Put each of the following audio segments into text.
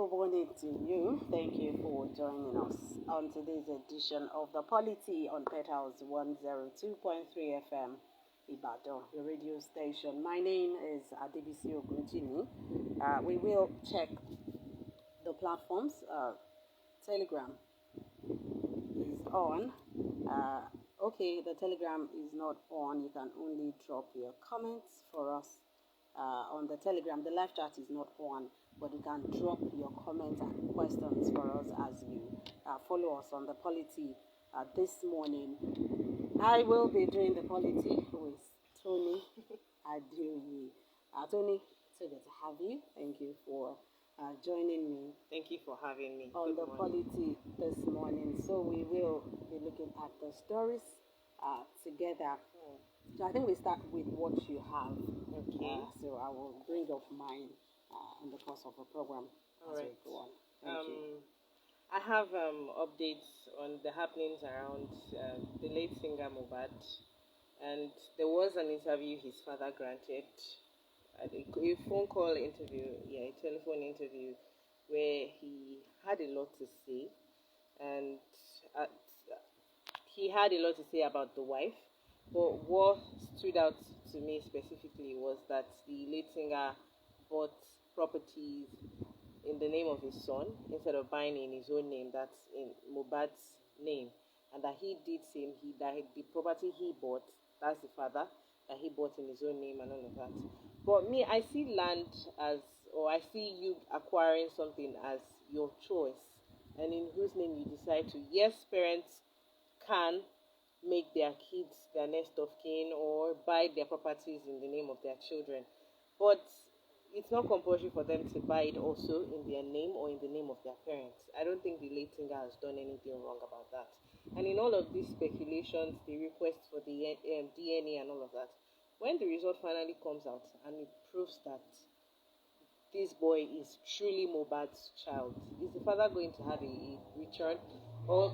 wonderful morning to you. Thank you for joining us on today's edition of the Polity on Petals 102.3 FM Ibadan, the radio station. My name is Adebisi Ogunjimi. We will check the platforms. Telegram is on. Okay, the Telegram is not on. You can only drop your comments for us on the Telegram. The live chat is not on, but you can drop your comments and questions for us as you follow us on the Polity this morning. I will be doing the Polity with Tony Adeoye. Tony, so good to have you. Thank you for joining me. Thank you for having me. On the Polity this morning. So we will be looking at the stories together. So I think we start with what you have. Okay. So I will bring up mine in the course of the program All as right. we go on. Thank you. I have updates on the happenings around the late singer Mohbad, and there was an interview his father granted, a phone call interview, a telephone interview, where he had a lot to say, and he had a lot to say about the wife. But what stood out to me specifically was that the late singer bought properties in the name of his son instead of buying in his own name, that's in Mohbad's name, and that he did same. The property he bought, that's the father, that he bought in his own name and all of that. But me, I see land as, or I see you acquiring something as your choice, and in whose name you decide to. Yes, parents can make their kids their next of kin or buy their properties in the name of their children, but it's not compulsory for them to buy it also in their name or in the name of their parents. I don't think the late singer has done anything wrong about that. And in all of these speculations, the request for the DNA and all of that, when the result finally comes out and it proves that this boy is truly Mohbad's child, is the father going to have a return, or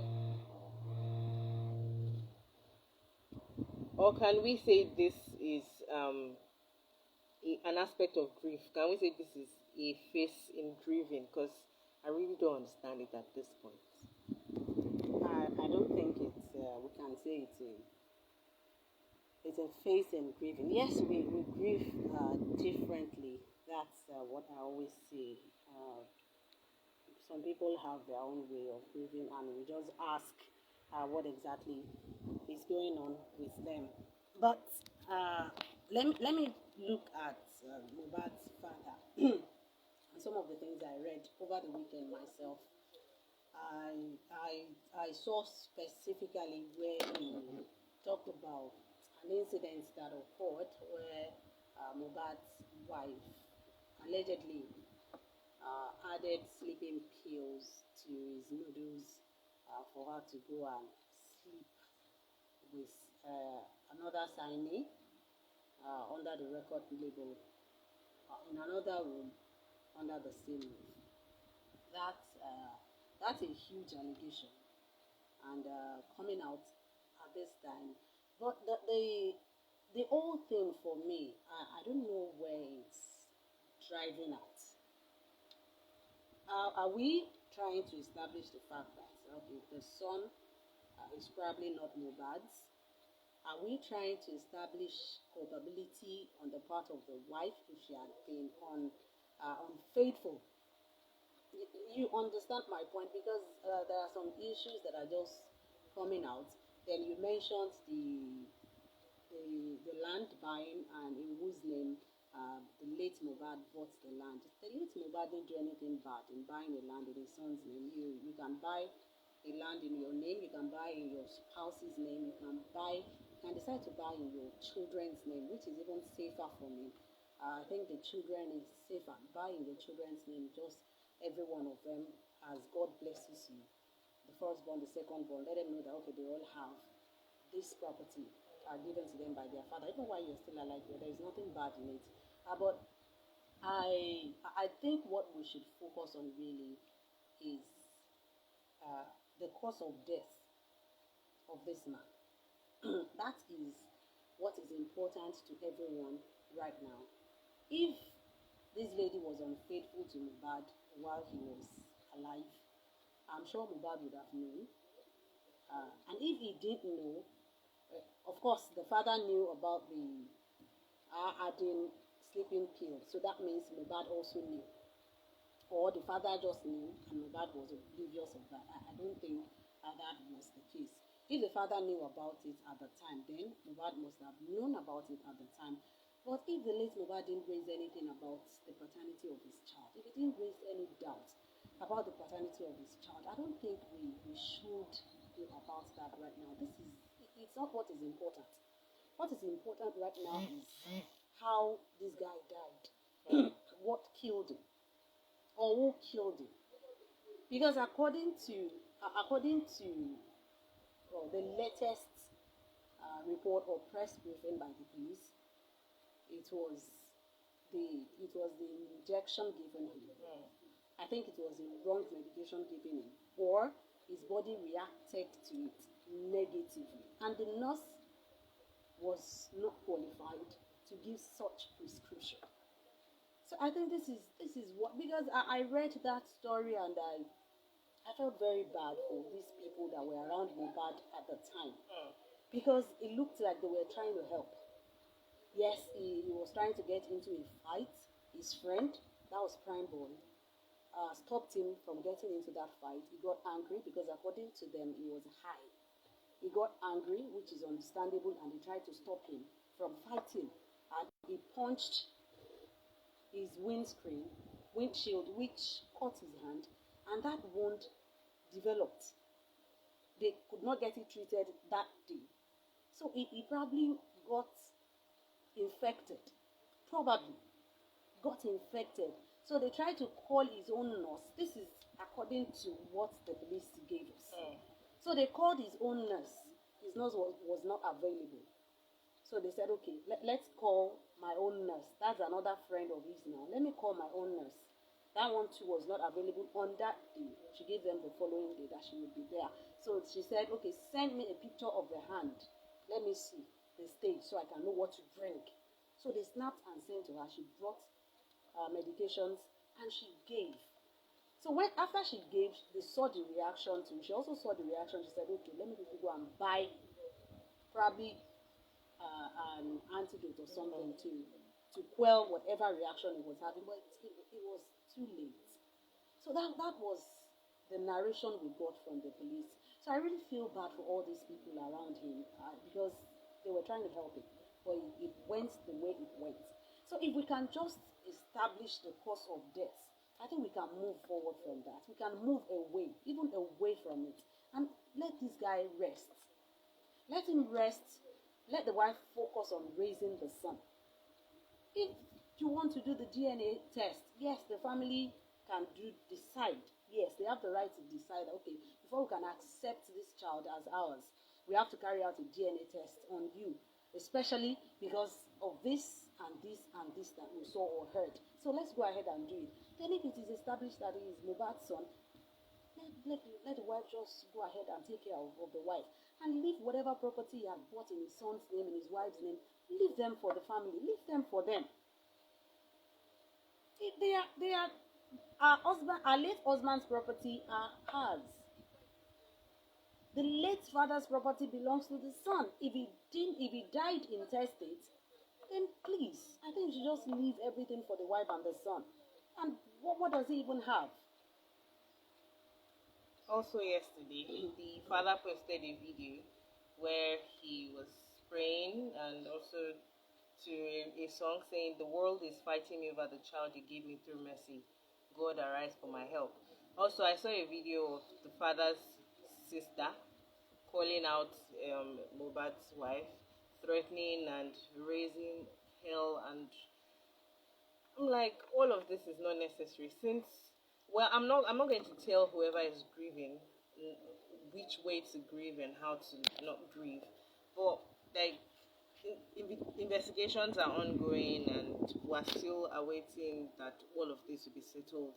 can we say this is an aspect of grief? Can we say this is a phase in grieving? Because I really don't understand it at this point. I don't think it's, we can say it's a phase in grieving. Yes, we grieve differently. That's what I always say. Some people have their own way of grieving, and we just ask what exactly is going on with them. But let me look at Mohbad's father. Some of the things I read over the weekend myself. I saw specifically where he talked about an incident that occurred where Mohbad's wife allegedly added sleeping pills to his noodles for her to go and sleep with another signee under the record label in another room under the same roof. That's a huge allegation, and coming out at this time. But the whole thing for me, I don't know where it's driving at. Are we trying to establish the fact that okay, the son is probably not Mohbad's? Are we trying to establish culpability on the part of the wife if she had been unfaithful? You understand my point, because there are some issues that are just coming out. Then you mentioned the land buying, and in whose name the late Mohbad bought the land. The late Mohbad didn't do anything bad in buying a land in his son's name. You can buy a land in your name, you can buy in your spouse's name, you can decide to buy in your children's name, which is even safer for me. I think the children is safer. Buy in your children's name, just every one of them, as God blesses you. The firstborn, the secondborn, let them know that okay, they all have this property given to them by their father, even while you're still alive. There is nothing bad in it. But I think what we should focus on really is the cause of death of this man. That is what is important to everyone right now. If this lady was unfaithful to Mohbad, while he was alive, I'm sure Mohbad would have known. And if he didn't know, of course, the father knew about the adding sleeping pills, so that means Mohbad also knew, or the father just knew and Mohbad was oblivious of that. I don't think that was the case. If the father knew about it at the time, then Mohbad must have known about it at the time. But if the late Mohbad didn't raise anything about the paternity of his child, if he didn't raise any doubt about the paternity of his child, I don't think we should do about that right now. It's not what is important. What is important right now is how this guy died, what killed him, or who killed him. Because according to the latest report or press briefing by the police, it was the injection given him. I think it was a wrong medication given him, or his body reacted to it negatively, and the nurse was not qualified to give such prescription. So I think this is what, because I read that story and I felt very bad for these people that were around Mohbad at the time, because it looked like they were trying to help. Yes, he was trying to get into a fight. His friend, that was Prime Boy, stopped him from getting into that fight. He got angry because according to them, he was high. He got angry, which is understandable, and they tried to stop him from fighting. And he punched his windshield, which cut his hand, and that wound developed. They could not get it treated that day. So he probably got infected. Probably got infected. So they tried to call his own nurse. This is according to what the police gave us. So they called his own nurse. His nurse was not available. So they said, okay, let's call my own nurse. That's another friend of his now. Let me call my own nurse. That one too was not available on that day. She gave them the following day that she would be there. So she said, okay, send me a picture of the hand. Let me see the stage so I can know what to drink. So they snapped and sent to her. She brought medications and she gave. So after she gave, they saw the reaction too. She also saw the reaction. She said, okay, let me go and buy probably an antidote or something to quell whatever reaction it was having. But it was too late. So that was the narration we got from the police. So I really feel bad for all these people around him because they were trying to help him. But it went the way it went. So if we can just establish the cause of death, I think we can move forward from that. We can move away, even away from it, and let this guy rest. Let him rest. Let the wife focus on raising the son. If you want to do the DNA test, yes, the family can decide. Yes, they have the right to decide, okay, before we can accept this child as ours, we have to carry out a DNA test on you, especially because of this and this and this that we saw or heard. So let's go ahead and do it. Then if it is established that he is Mohbad's son, let the wife just go ahead and take care of the wife and leave whatever property he had bought in his son's name, in his wife's name, leave them for the family, leave them for them. Our late husband's property are hers. The late father's property belongs to the son. If he died intestate, then please, I think you should just leave everything for the wife and the son. And what does he even have? Also yesterday, the father posted a video where he was praying and also to a song saying, "The world is fighting me over the child you gave me through mercy. God, arise for my help." Also, I saw a video of the father's sister calling out Mohbad's wife, threatening and raising hell, and I'm like, all of this is not necessary. Since, well, I'm not going to tell whoever is grieving which way to grieve and how to not grieve, but like investigations are ongoing and we're still awaiting that all of this will be settled.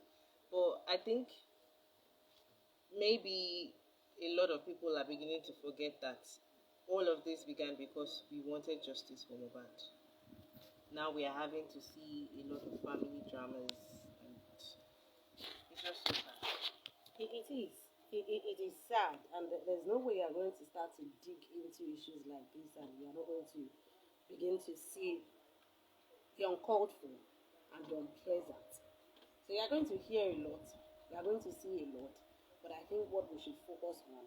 But I think maybe a lot of people are beginning to forget that all of this began because we wanted justice for Mohbad. Now we are having to see a lot of family dramas, and just so sad. It is. It is sad, and there's no way you're going to start to dig into issues like this, and you're not going to begin to see the uncalled for and the unpleasant. So you're going to hear a lot, you're going to see a lot, but I think what we should focus on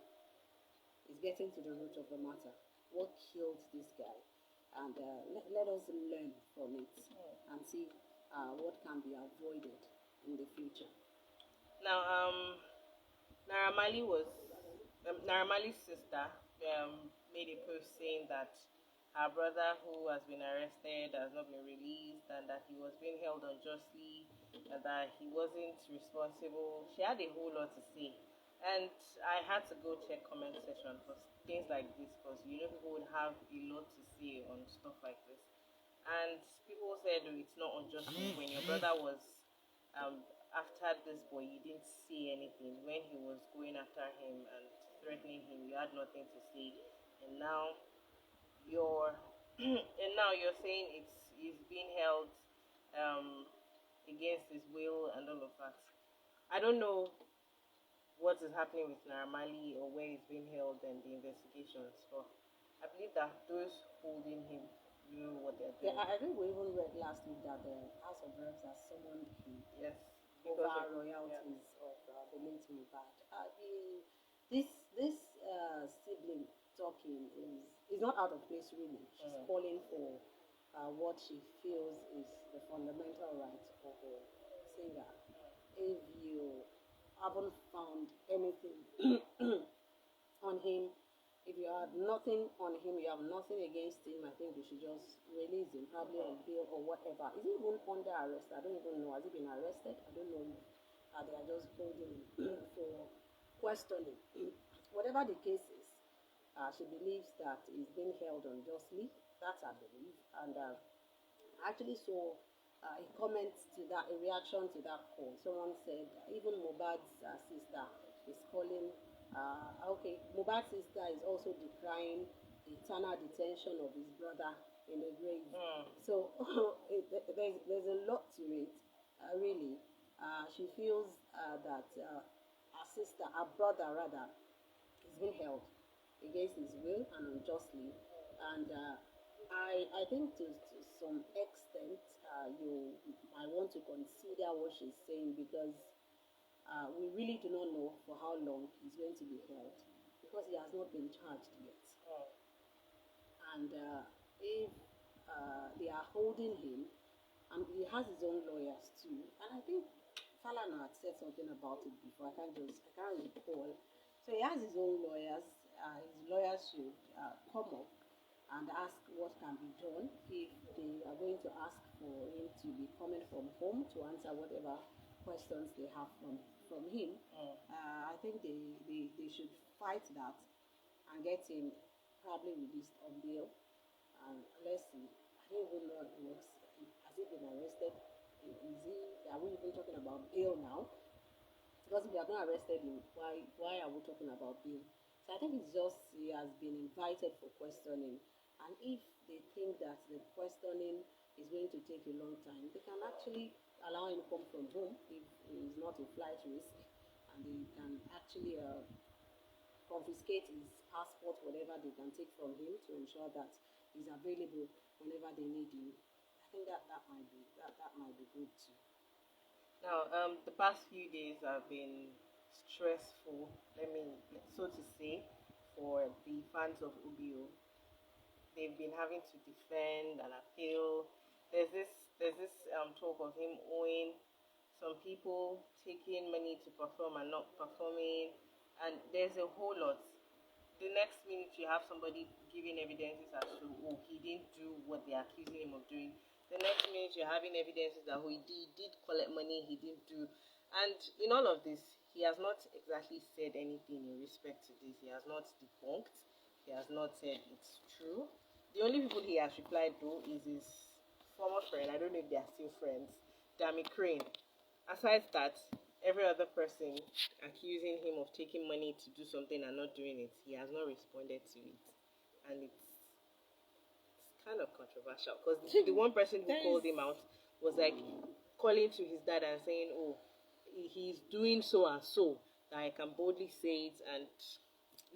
is getting to the root of the matter. What killed this guy? And let us learn from it and see what can be avoided in the future. Now, Naira Marley's sister made a post saying that her brother, who has been arrested, has not been released, and that he was being held unjustly, and that he wasn't responsible. She had a whole lot to say, and I had to go check comment section for things like this because people would have a lot to say on stuff like this, and people said, "Oh, it's not unjust when your brother was um, after this boy, you didn't see anything. When he was going after him and threatening him, you had nothing to say, and now you're you're saying he's being held um, against his will and all of that." I don't know what is happening with Naira Marley or where he's being held and the investigations, but I believe that those holding him know what they're Yeah, doing. I think we even read last week that the House of Reps has summoned him Yes, over because of, royalties of the late Mohbad. This sibling talking is not out of place really. She's calling for what she feels is the fundamental right of a singer. If you haven't found anything on him, if you have nothing on him, you have nothing against him, I think you should just release him, probably on bail or whatever. Is he even under arrest? I don't even know. Has he been arrested? I don't know. They are just holding him for questioning. Whatever the case is, she believes that he's being held unjustly. That's her belief. And I actually saw a comment to that, a reaction to that call. Someone said even Mohbad's sister is calling. Okay, Mohbad's sister is also decrying the eternal detention of his brother in the grave. So there's a lot to it, really. She feels that her sister, her brother rather, is being held against his will and unjustly. And I think to some extent, you might want to consider what she's saying because we really do not know for how long he's going to be held because he has not been charged yet. And if they are holding him, and he has his own lawyers too, and I think Falana had said something about it before. I can't recall. So he has his own lawyers. His lawyers should come up and ask what can be done if they are going to ask for him to be coming from home to answer whatever questions they have from him. I think they should fight that and get him probably released on bail. And let's see. I don't even know how it works. Has he been arrested? Is he? Are we even talking about bail now? Because if we have not arrested him, why are we talking about bail? So I think it's just he has been invited for questioning, and if they think that the questioning is going to take a long time, they can actually allow him to come from home if he is not a flight risk, and they can actually confiscate his passport, whatever they can take from him to ensure that he's available whenever they need him. I think that might be good too. Now, the past few days have been stressful, so to say, for the fans of Ubio. They've been having to defend and appeal. There's this talk of him owing some people, taking money to perform and not performing, and there's a whole lot. The next minute you have somebody giving evidences as to he didn't do what they're accusing him of doing. The next minute you're having evidences that he did collect money, he didn't do. And in all of this, he has not exactly said anything in respect to this. He has not debunked. He has not said it's true. The only people he has replied to is his former friend. I don't know if they are still friends. Dami Crane. Aside that, every other person accusing him of taking money to do something and not doing it, he has not responded to it. And it's kind of controversial because the one person who called him out was like calling to his dad and saying, he's doing so and so that I can boldly say it, and it's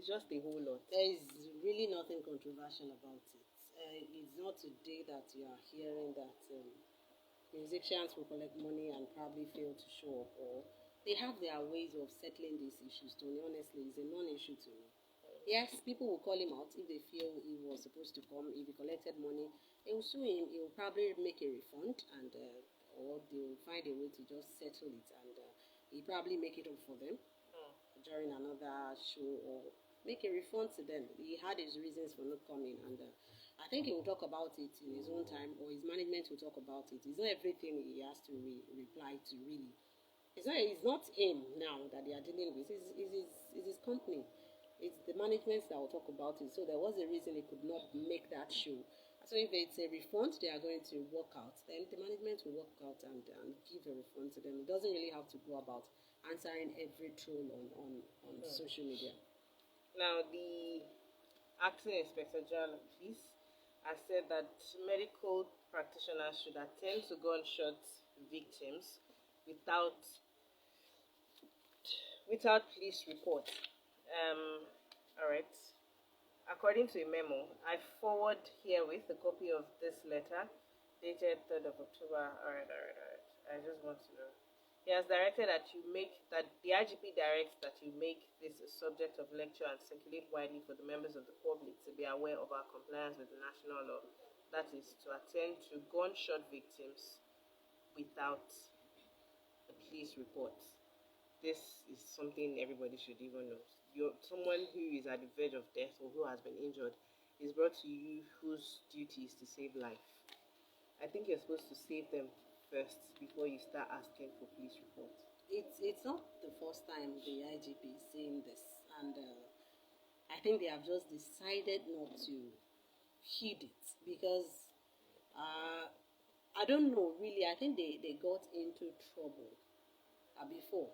just a whole lot. There is really nothing controversial about it. It's not today that you are hearing that musicians will collect money and probably fail to show up, or they have their ways of settling these issues. Tony, honestly, it's a non-issue to me. Yes, people will call him out if they feel he was supposed to come. If he collected money, they will sue him. He will probably make a refund, and or they will find a way to just settle it, and he probably make it up for them during another show, or make a refund to them. He had his reasons for not coming, and I think he will talk about it in his own time, or his management will talk about it. It's not everything he has to reply to, really. It's not him now that they are dealing with. It's his company. It's the management that will talk about it. So there was a reason he could not make that show. So if it's a refund they are going to work out, then the management will work out and give a refund to them. It doesn't really have to go about answering every troll on social media. Now, the acting inspector general of police has said that medical practitioners should attend to gunshot victims without police report. All right. According to a memo, I forward herewith a copy of this letter dated 3rd of October. All right. I just want to know. He has directed that the IGP directs that you make this a subject of lecture and circulate widely for the members of the public to be aware of our compliance with the national law. That is to attend to gunshot victims without a police report. This is something everybody should even know. Someone who is at the verge of death or who has been injured is brought to you whose duty is to save life. I think you're supposed to save them first before you start asking for police reports. It's not the first time the IGP is saying this, and I think they have just decided not to heed it because I don't know really. I think they got into trouble before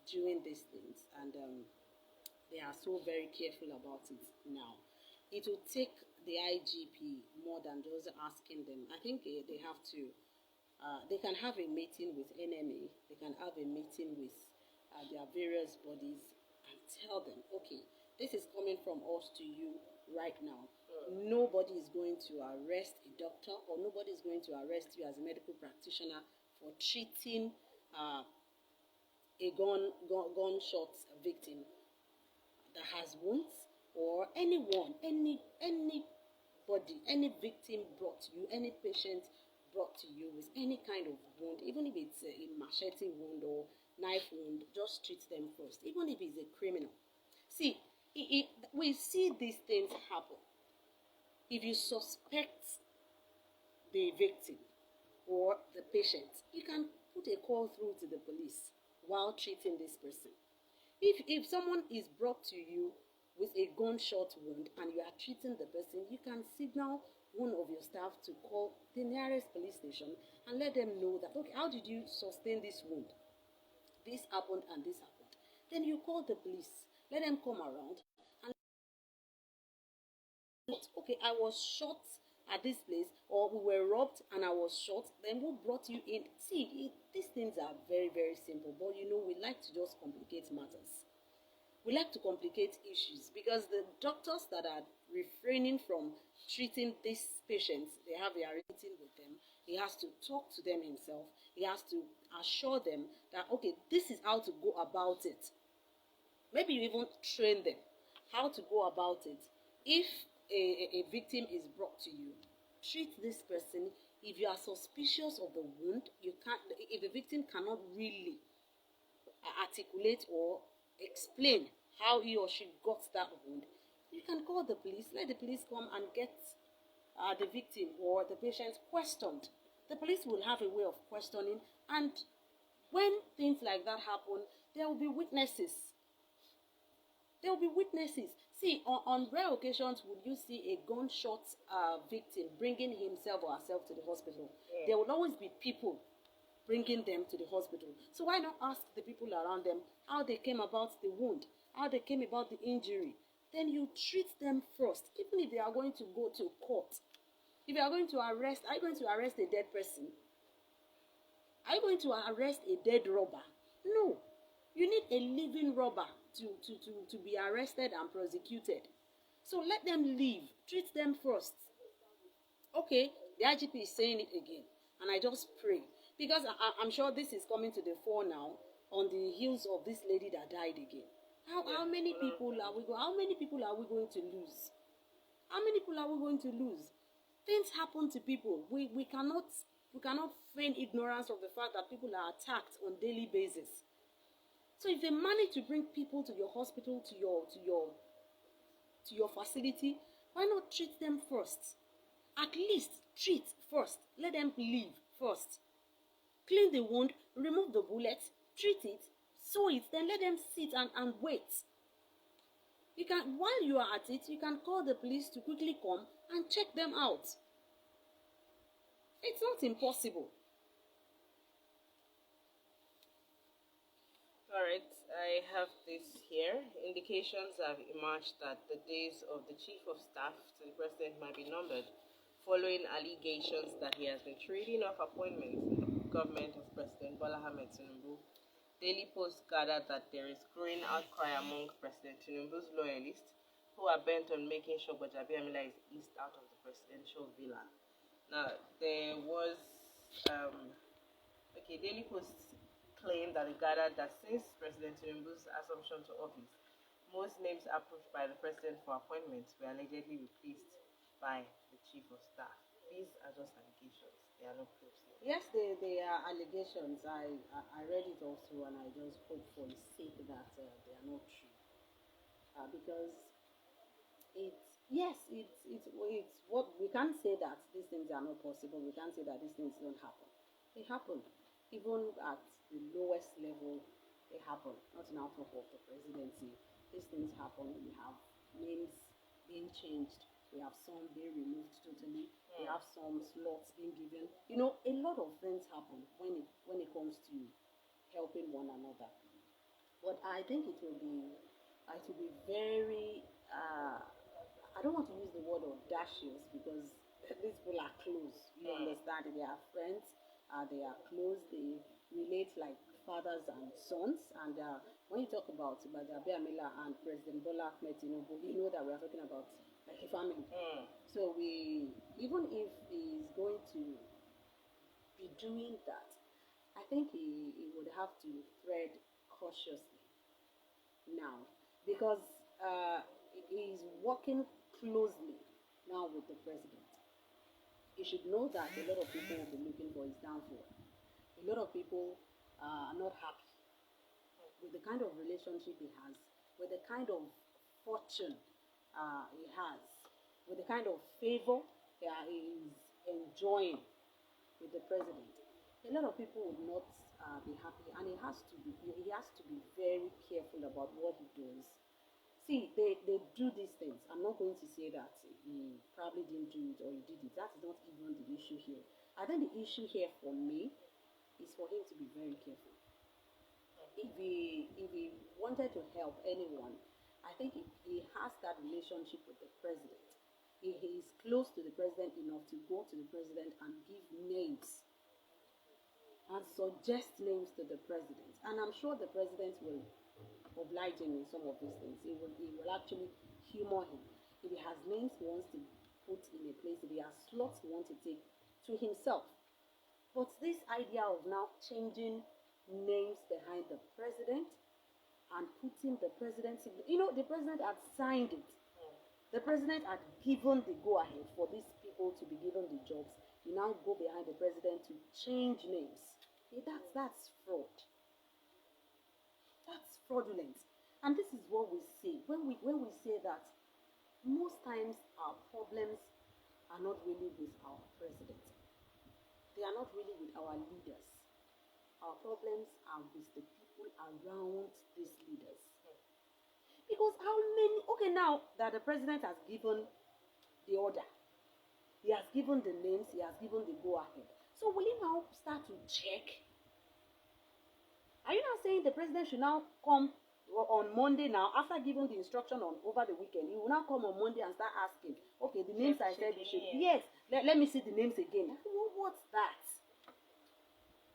doing these things, and they are so very careful about it now. It will take the IGP more than just asking them. I think they have to. They can have a meeting with NMA. They can have a meeting with their various bodies and tell them, okay, this is coming from us to you right now. Nobody is going to arrest a doctor, or nobody is going to arrest you as a medical practitioner for treating a gunshot victim that has wounds, or anyone, anybody, any victim brought to you, any patient brought to you with any kind of wound, even if it's a machete wound or knife wound, just treat them first, even if it's a criminal. See, we see these things happen. If you suspect the victim or the patient, you can put a call through to the police while treating this person. If someone is brought to you with a gunshot wound and you are treating the person, you can signal one of your staff to call the nearest police station and let them know that, okay, how did you sustain this wound? This happened and this happened. Then you call the police, let them come around and, okay, I was shot at this place, or we were robbed and I was shot, then who brought you in? See, these things are very, very simple, but we like to just complicate matters. We like to complicate issues because the doctors that are refraining from treating these patients, they have their meeting with them. He has to talk to them himself. He has to assure them that, okay, this is how to go about it. Maybe you even train them how to go about it. If a victim is brought to you, treat this person. If you are suspicious of the wound, if the victim cannot really articulate or explain how he or she got that wound, you can call the police. Let the police come and get the victim or the patient questioned. The police will have a way of questioning, and when things like that happen, there will be witnesses. There will be witnesses. See, on rare occasions would you see a gunshot victim bringing himself or herself to the hospital. Yeah. There will always be people bringing them to the hospital. So why not ask the people around them how they came about the wound, how they came about the injury? Then you treat them first, even if they are going to go to court. If you are going to arrest, are you going to arrest a dead person? Are you going to arrest a dead robber? No. You need a living robber to be arrested and prosecuted. So let them live. Treat them first. Okay, the IGP is saying it again. And I just pray. Because I'm sure this is coming to the fore now on the heels of this lady that died again. How many people are we going? How many people are we going to lose? How many people are we going to lose? Things happen to people. We cannot feign ignorance of the fact that people are attacked on daily basis. So if they manage to bring people to your hospital, to your facility, why not treat them first? At least treat first. Let them live first. Clean the wound, remove the bullet, treat it, sew it, then let them sit and wait. You can, while you are at it, you can call the police to quickly come and check them out. It's not impossible. Alright, I have this here. Indications have emerged that the days of the Chief of Staff to the President might be numbered, following allegations that he has been trading off appointments in the government of President Bola Ahmed Tinubu. Daily Post gathered that there is growing outcry among President Tinubu's loyalists who are bent on making sure Gbajabiamila is eased out of the presidential villa. Now, there was, Daily Post claimed that it gathered that since President Tinubu's assumption to office, most names approved by the president for appointments were allegedly replaced by the chief of staff. These are just allegations. They are not proofs. Yes, they are allegations. I read it also, and I just hope for the sake that they are not true. Because it's what we can't say that these things are not possible. We can't say that these things don't happen. They happen. Even at the lowest level, they happen. Not now talk of the presidency. These things happen. We have names being changed. We have some being removed totally. We have some slots being given. You know, a lot of things happen when it comes to helping one another. But I think it will be very. I don't want to use the word audacious because these people are close. You understand? They are friends. They are close. They relate like fathers and sons. And when you talk about Gbajabiamila and President Bola Ahmed Tinubu, you know that we are talking about like a family. So even if he's going to be doing that, I think he would have to tread cautiously now because he's working closely now with the president. He should know that a lot of people will be looking for his downfall. A lot of people are not happy with the kind of relationship he has, with the kind of fortune he has, with the kind of favor he is enjoying with the president. A lot of people would not be happy, and he has to be very careful about what he does. See, they do these things. I'm not going to say that he probably didn't do it or he did it. That is not even the issue here. I think the issue here for me is for him to be very careful. If he wanted to help anyone, I think he has that relationship with the president. He is close to the president enough to go to the president and give names and suggest names to the president. And I'm sure the president will oblige him in some of these things. He will actually humor him. If he has names he wants to put in a place, if he has slots he wants to take to himself. But this idea of now changing names behind the president and putting the president, the president had signed it. The president had given the go-ahead for these people to be given the jobs. You now go behind the president to change names. That's fraud. That's fraudulent. And this is what we say. When we say that most times our problems are not really with our president. They are not really with our leaders. Our problems are with the people around these leaders. Because now that the president has given the order, he has given the names, he has given the go-ahead. So will he now start to check? Are you now saying the president should now come on Monday now, after giving the instruction over the weekend, he will now come on Monday and start asking, okay, the names I said you should, yes, let me see the names again. What's that?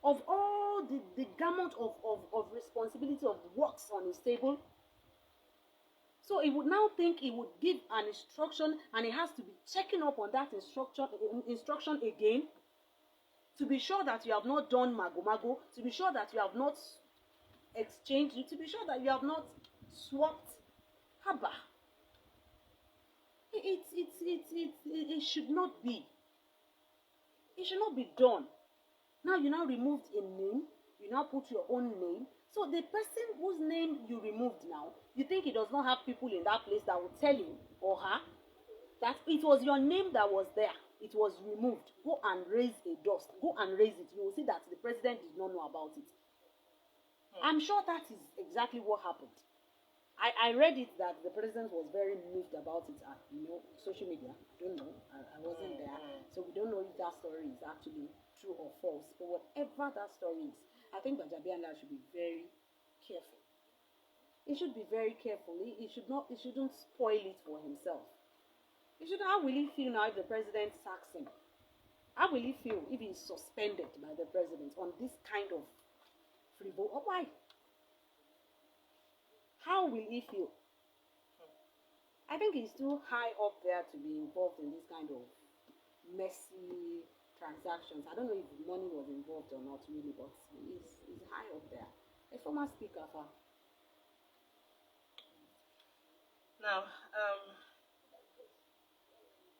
of all the gamut of responsibility of works on his table. So he would now think he would give an instruction, and he has to be checking up on that instruction again, to be sure that you have not done mago, to be sure that you have not exchanged, to be sure that you have not swapped. Haba. It should not be. It should not be done. Now you now removed a name, you now put your own name. So the person whose name you removed now, you think he does not have people in that place that will tell him or her that it was your name that was there. It was removed. Go and raise a dust. Go and raise it. You will see that the president did not know about it. I'm sure that is exactly what happened. I read it that the president was very moved about it at social media. I don't know. I wasn't there. So we don't know if that story is actually true or false. But whatever that story is, I think Bajabianda should be very careful. He should be very careful. He shouldn't spoil it for himself. How will he feel now if the president sacks him? How will he feel if he is suspended by the president on this kind of frivol? Oh, why? How will he feel? I think he's too high up there to be involved in this kind of messy transactions. I don't know if money was involved or not really, but he's high up there. A former speaker. Now,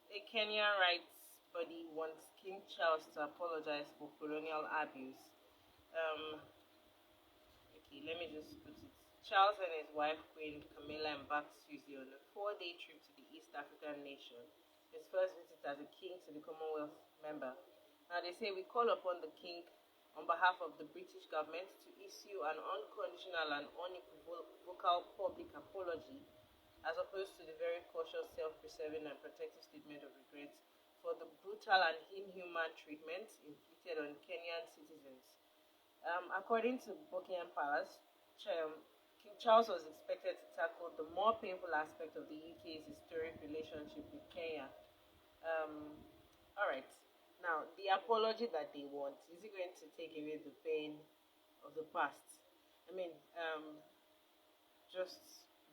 a Kenyan rights body wants King Charles to apologize for colonial abuse. Okay, let me just put it. Charles and his wife, Queen Camilla, embarked Tuesday on a 4-day trip to the East African nation, his first visit as a king to the Commonwealth member. Now, they say we call upon the king on behalf of the British government to issue an unconditional and unequivocal public apology, as opposed to the very cautious, self-preserving and protective statement of regret for the brutal and inhuman treatment inflicted on Kenyan citizens. According to Buckingham Palace, King Charles was expected to tackle the more painful aspect of the UK's historic relationship with Kenya. Alright, now the apology that they want, is it going to take away the pain of the past? I mean, just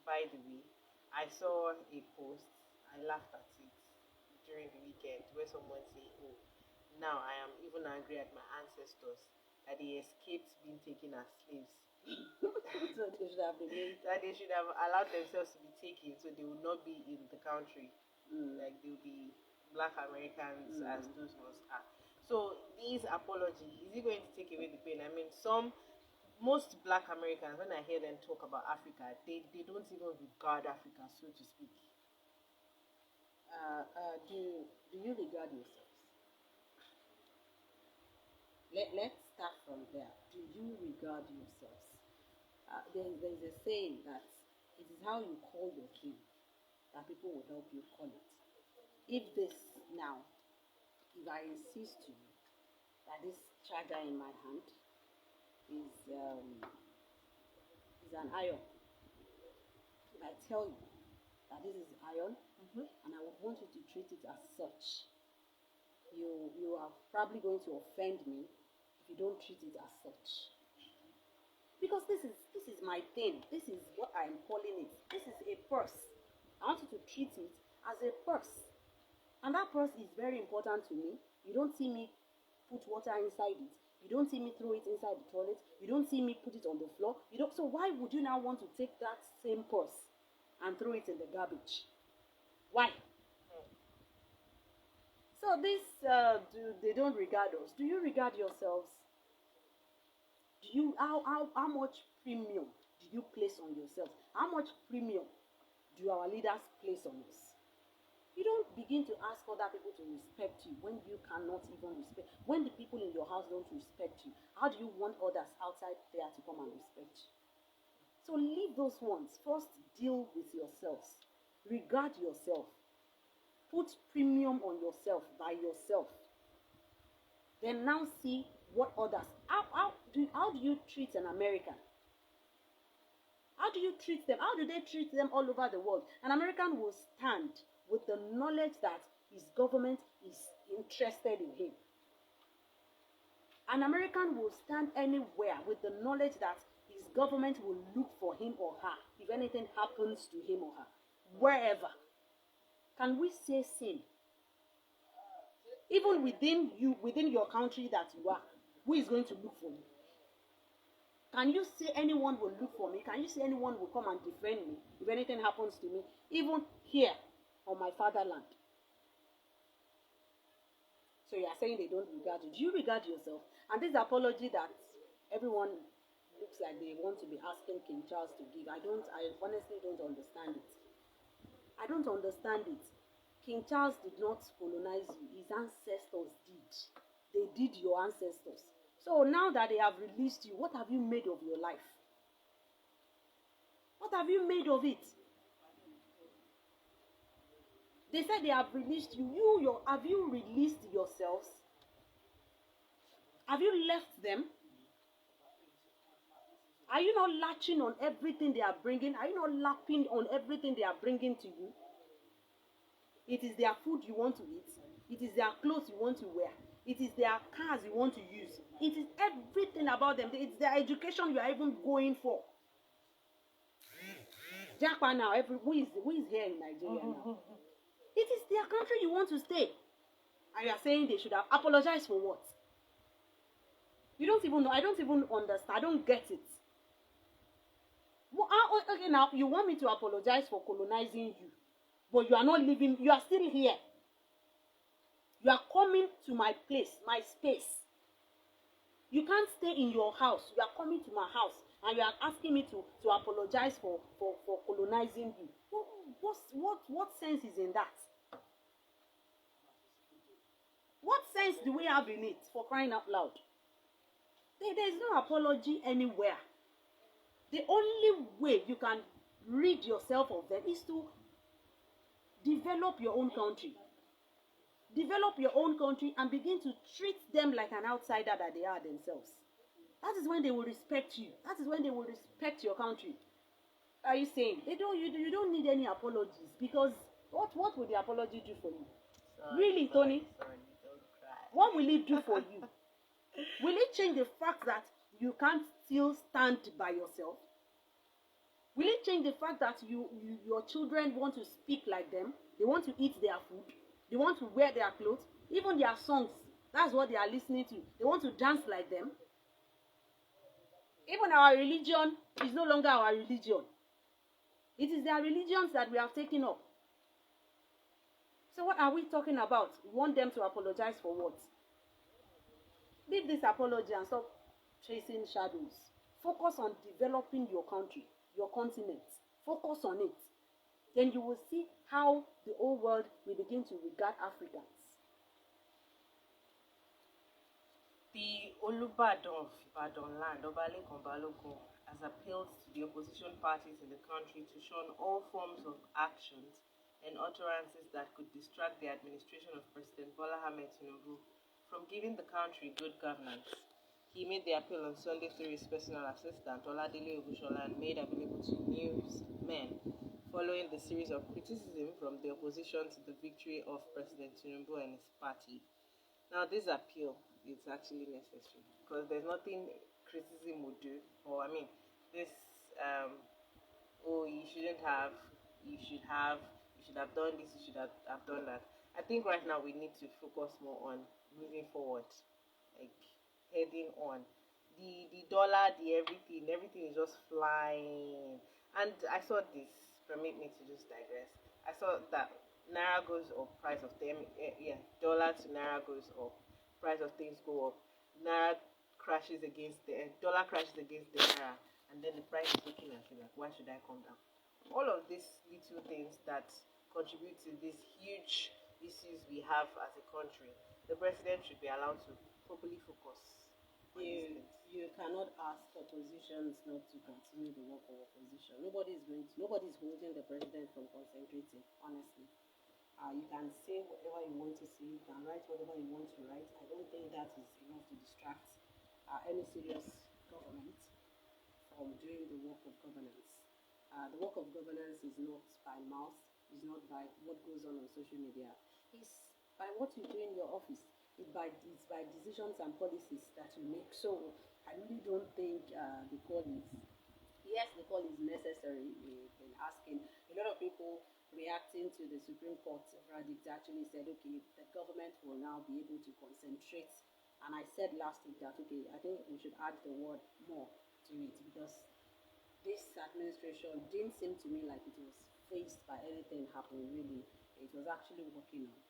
by the way, I saw a post, I laughed at it during the weekend, where someone said, oh, now I am even angry at my ancestors that they escaped being taken as slaves. So they should have remained. That they should have allowed themselves to be taken, so they would not be in the country. Like they will be Black Americans as those ones are. So these apology, is it going to take away the pain? I mean, most Black Americans, when I hear them talk about Africa, they don't even regard Africa, so to speak. Do you regard yourselves? Let's start from there. Do you regard yourselves? There's a saying that it is how you call your king that people will help you call it. If I insist to you that this charger in my hand is an iron, if I tell you that this is iron, and I would want you to treat it as such, you are probably going to offend me if you don't treat it as such. Because this is my thing. This is what I am calling it. This is a purse. I want you to treat it as a purse. And that purse is very important to me. You don't see me put water inside it. You don't see me throw it inside the toilet. You don't see me put it on the floor. So why would you now want to take that same purse and throw it in the garbage? Why? So they don't regard us. Do you regard yourselves? How much premium do you place on yourself? How much premium do our leaders place on us? You don't begin to ask other people to respect you when you cannot even respect. When the people in your house don't respect you, how do you want others outside there to come and respect you? So leave those ones. First, deal with yourselves. Regard yourself. Put premium on yourself by yourself. Then now see what others. How do you treat an American? How do you treat them? How do they treat them all over the world? An American will stand with the knowledge that his government is interested in him. An American will stand anywhere with the knowledge that his government will look for him or her if anything happens to him or her, wherever. Can we say sin? Even within you, within your country that you are, who is going to look for you? Can you say anyone will look for me? Can you say anyone will come and defend me if anything happens to me, even here on my fatherland? So you are saying they don't regard you. Do you regard yourself? And this apology that everyone looks like they want to be asking King Charles to give, I honestly don't understand it. I don't understand it. King Charles did not colonize you. His ancestors did. They did your ancestors. So now that they have released you, what have you made of your life? What have you made of it? They said they have released you. Have you released yourselves? Have you left them? Are you not latching on everything they are bringing? Are you not lapping on everything they are bringing to you? It is their food you want to eat. It is their clothes you want to wear. It is their cars you want to use. It is everything about them. It's their education you are even going for. Japan now, who is here in Nigeria now? It is their country you want to stay. And you are saying they should have apologized for what? You don't even know. I don't even understand. I don't get it. Well, okay, now you want me to apologize for colonizing you, but you are not living. You are still here. You are coming to my place, my space. You can't stay in your house. You are coming to my house and you are asking me to apologize for colonizing you. What sense is in that? What sense do we have in it, for crying out loud? There is no apology anywhere. The only way you can rid yourself of them is to develop your own country. Develop your own country and begin to treat them like an outsider that they are themselves. That is when they will respect you. That is when they will respect your country. Are you saying you don't need any apologies, because what will the apology do for you? Really, Tony? Sorry, don't cry. What will it do for you? Will it change the fact that you can't still stand by yourself? Will it change the fact that your children want to speak like them? They want to eat their food. They want to wear their clothes. Even their songs, that's what they are listening to. They want to dance like them. Even our religion is no longer our religion. It is their religions that we have taken up. So what are we talking about? We want them to apologize for what? Leave this apology and stop chasing shadows. Focus on developing your country, your continent. Focus on it. Then you will see how the whole world will begin to regard Africans. The Olubadan of Ibadan land, Obalekan Balogun, has appealed to the opposition parties in the country to shun all forms of actions and utterances that could distract the administration of President Bola Ahmed Tinubu from giving the country good governance. He made the appeal on Sunday through his personal assistant, Oladele Ogushola, and made available to newsmen following the series of criticism from the opposition to the victory of President Tinubu and his party. Now, this appeal is actually necessary because there's nothing criticism would do, or this you shouldn't have, you should have done this, you should have done that. I think right now we need to focus more on moving forward, like heading on. The dollar, the everything is just flying. And I saw this. Permit me to just digress. I saw that naira goes up, price of them, dollar to naira goes up, price of things go up. Naira crashes against the dollar crashes against the naira, and then the price is looking at you like, why should I come down? All of these little things that contribute to these huge issues we have as a country, the president should be allowed to properly focus on these things. You cannot ask oppositions not to continue the work of opposition. Nobody is holding the president from concentrating, honestly. You can say whatever you want to say, you can write whatever you want to write. I don't think that is enough to distract any serious government from doing the work of governance. The work of governance is not by mouth, is not by what goes on social media. It's by what you do in your office. it's by decisions and policies that we make. So I really don't think the call is, yes, the call is necessary. We've been asking a lot of people reacting to the Supreme Court verdict actually said, okay, the government will now be able to concentrate. And I said last week that, okay, I think we should add the word more to it, because this administration didn't seem to me like it was faced by anything happening really. It was actually working on.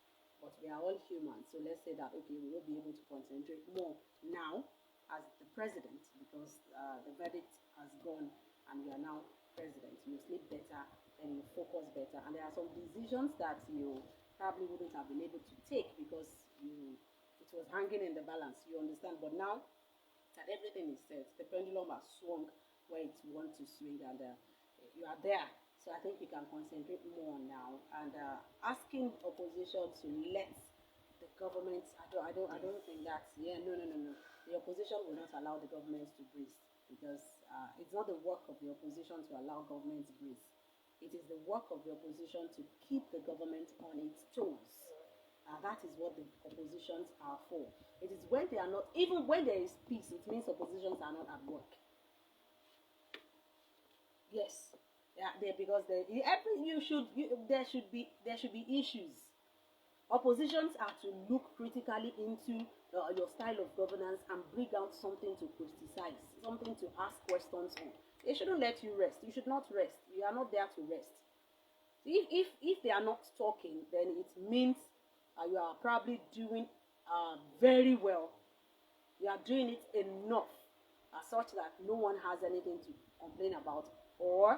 But we are all human, so let's say that, okay, we will be able to concentrate more now as the president, because the verdict has gone and you are now president. You sleep better and you focus better. And there are some decisions that you probably wouldn't have been able to take because it was hanging in the balance. You understand? But now that everything is set, the pendulum has swung where it wants to swing, and you are there. So I think we can concentrate more now, and asking opposition to let the government. I don't think that's, yeah, no, no, no, no. The opposition will not allow the government to breathe, because it's not the work of the opposition to allow government to breathe. It is the work of the opposition to keep the government on its toes. That is what the oppositions are for. It is when they are not, even when there is peace, it means oppositions are not at work. Yes, yeah, because there should be issues. Oppositions are to look critically into your style of governance and bring out something to criticize, something to ask questions on. They shouldn't let you rest. You should not rest. You are not there to rest. If they are not talking, then it means you are probably doing very well. You are doing it enough, such that no one has anything to complain about, or,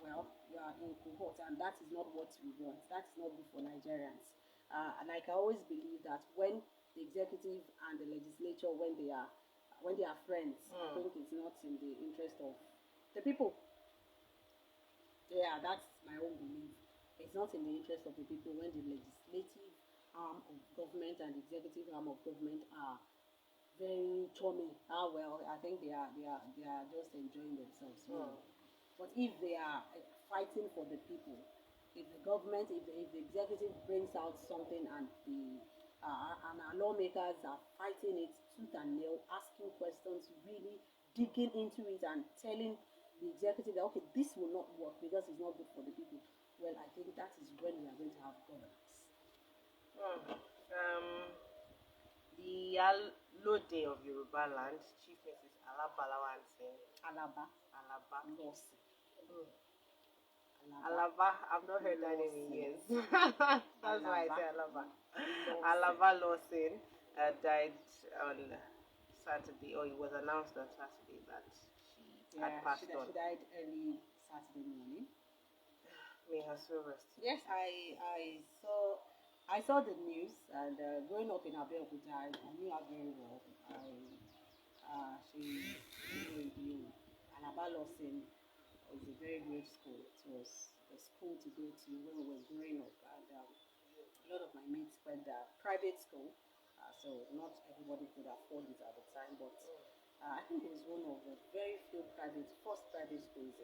well, you are in cohort, and that is not what we want. That is not good for Nigerians. Like I always believe that when the executive and the legislature, when they are friends, I think it's not in the interest of the people. Yeah, that's my own belief. It's not in the interest of the people when the legislative arm of government and the executive arm of government are very chummy. Well, I think they are just enjoying themselves. Really. But if they are fighting for the people, if the government, if the executive brings out something, and our lawmakers are fighting it tooth and nail, asking questions, really digging into it, and telling the executive that, okay, this will not work because it's not good for the people, well, I think that is when we are going to have governance. The Alode of Yoruba land, Chief Mrs. Alabalawansin. Alaba. Lossy. Alaba, I've not heard that name in years. That's why I say Alaba. Alaba Lawson died on Saturday, or it was announced on Saturday that she had passed on. She died early Saturday morning. May her soul rest. Yes, I saw the news, and growing up in Abeokuta, I knew her very well. She Alaba Lawson was a very great school. It was a school to go to when we were growing up, and a lot of my mates went there. Private school, so not everybody could afford it at the time, but I think it was one of the very few first private schools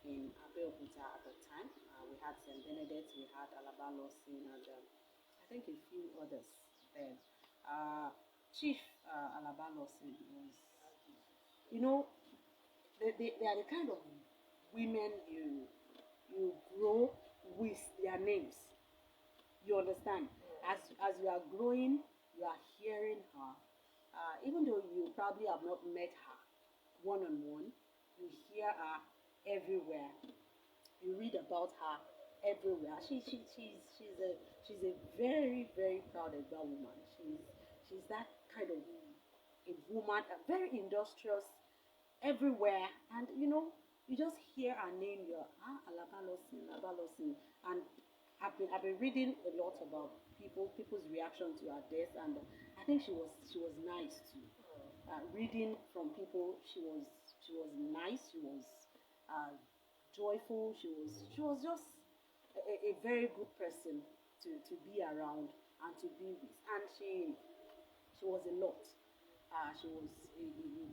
in Abeokuta at the time. We had St. Benedict, we had Alaba Lawson, and I think a few others then. Chief Alaba Lawson was, they are the kind of women you grow with their names. You understand? As you are growing, you are hearing her. Even though you probably have not met her one on one, you hear her everywhere. You read about her everywhere. She's a very, very proud Egba woman. She's that kind of a woman, very industrious everywhere, and you just hear her name. You're Alaba Lawson, and I've been reading a lot about people's reaction to her death, and I think she was nice too. Reading from people, she was nice. She was joyful. She was just a very good person to be around and to be with, and she was a lot. She was a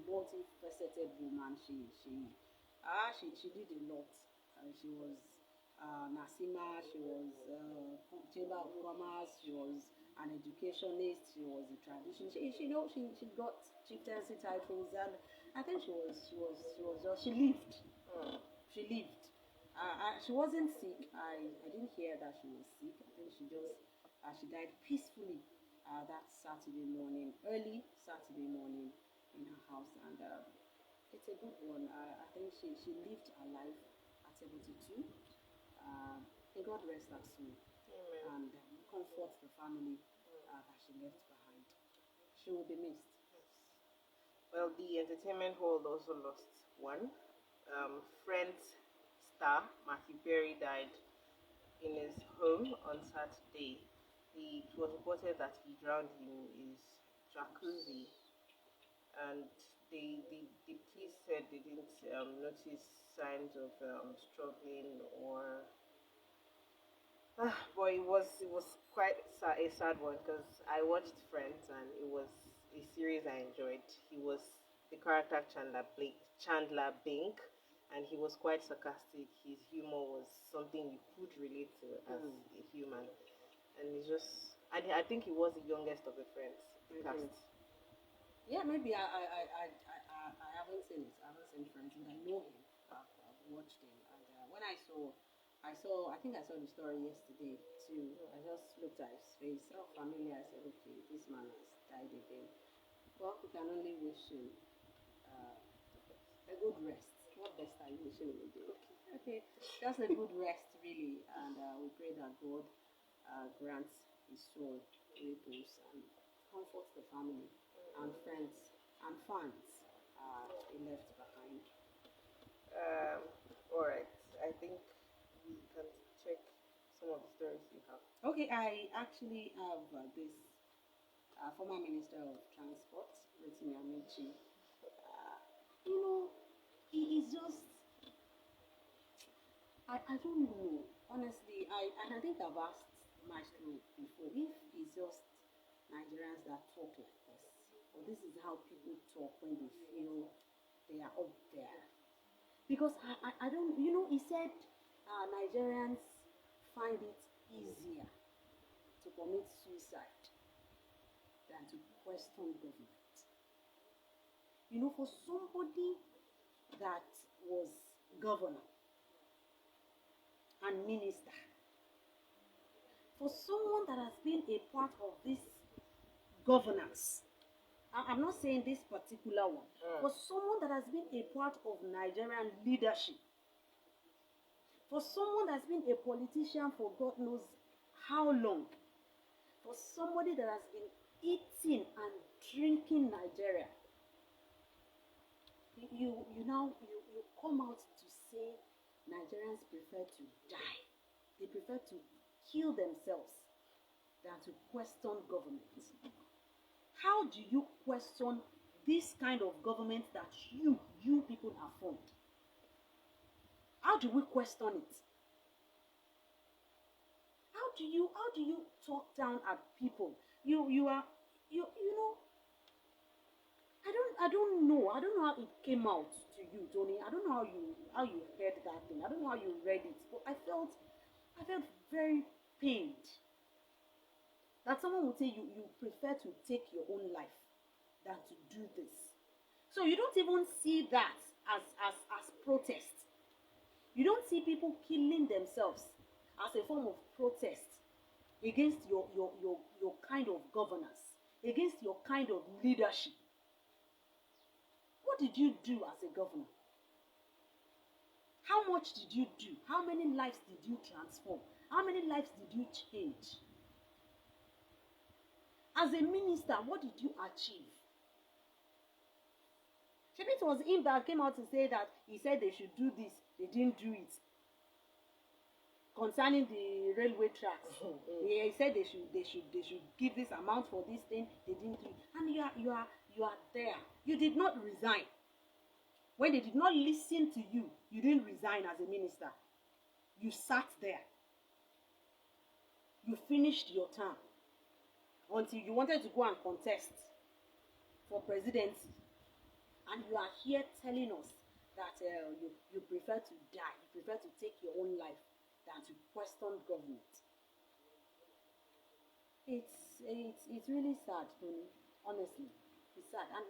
multifaceted woman. She did a lot. She was Nasima, she was Chamber of Commerce, she was an educationist, she was a tradition. She got chieftaincy titles, and I think she lived. Mm. She lived. She wasn't sick. I didn't hear that she was sick. I think she died peacefully that Saturday morning, early Saturday morning in her house, and it's a good one. I think she lived her life at 72. May God rest her soul Amen. and comfort the family that she left behind. She will be missed. Yes. Well, the entertainment world also lost one. Friends star Matthew Perry died in his home on Saturday. It was reported that he drowned in his jacuzzi, and the police said they didn't notice signs of struggling or. But it was quite a sad one because I watched Friends and it was a series I enjoyed. He was the character Chandler Bing, and he was quite sarcastic. His humor was something you could relate to as Mm. a human, and it's just I think he was the youngest of the Friends Mhm. cast. Yeah, maybe I haven't seen it. I haven't seen Friends, but I know him. I've watched him, and when I think I saw the story yesterday too. I just looked at his face, so familiar. I said, okay, this man has died again. Well, we can only wish him uh, a good rest. What best are you wishing him again? Okay, just a good rest, really, and we pray that God grants his soul repose and comforts the family and friends and fans he left behind. Um, all right, I think we can check some of the stories you have. Okay, I actually have this former Minister of Transport, Rotimi Amici. Uh, you know, he is just, I don't know, honestly, and I think I've asked Maestro before if it's just Nigerians that talk like this, or this is how people talk when they feel they are up there. Because I don't, he said Nigerians find it easier to commit suicide than to question government. For somebody that was governor and minister, for someone that has been a part of this governance, I'm not saying this particular one, for someone that has been a part of Nigerian leadership, for someone that's been a politician for God knows how long, for somebody that has been eating and drinking Nigeria, you come out to say Nigerians prefer to die. They prefer to kill themselves than to question government. How do you question this kind of government that you people have formed? How do we question it? How do you talk down at people? You are you know I don't know. I don't know how it came out to you, Tony. I don't know how you heard that thing. I don't know how you read it, but I felt very pained that someone would say you prefer to take your own life than to do this. So you don't even see that as protest. You don't see people killing themselves as a form of protest against your kind of governance, against your kind of leadership. What did you do as a governor? How much did you do? How many lives did you transform? How many lives did you change? As a minister, what did you achieve? Maybe it was him that came out to say that he said they should do this, they didn't do it. Concerning the railway tracks, he said they should give this amount for this thing, they didn't do it. And you are there. You did not resign. When they did not listen to you, you didn't resign as a minister. You sat there. You finished your term until you wanted to go and contest for presidency. And you are here telling us that you prefer to die, you prefer to take your own life than to question government. It's really sad, Tony. Honestly, it's sad. And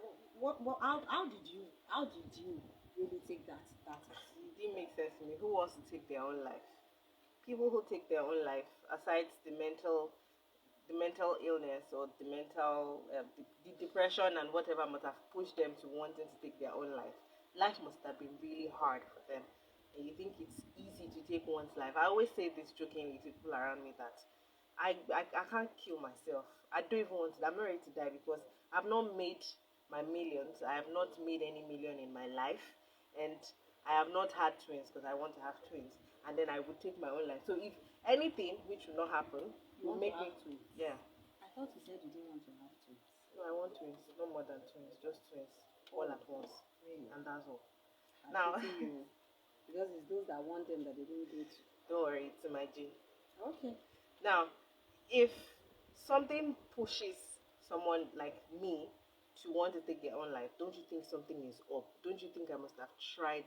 how did you really take that? It didn't make sense to me. Who wants to take their own life? People who take their own life, aside the mental illness or the depression and whatever must have pushed them to wanting to take their own life. Life must have been really hard for them. And you think it's easy to take one's life. I always say this jokingly to people around me that I can't kill myself. I don't even want to. I'm not ready to die because I've not made my millions. I have not made any million in my life. And I have not had twins because I want to have twins. And then I would take my own life. So if anything, which will not happen, You will want to make me. have twins? Yeah. I thought you said you didn't want to have twins. No, I want twins. No more than twins. Just twins. All at once. Really? And that's all. I Now, pity you. Because it's those that want them that they don't go to. don't worry, it's in my gene. Okay. Now, if something pushes someone like me to want to take their own life, don't you think something is up? Don't you think I must have tried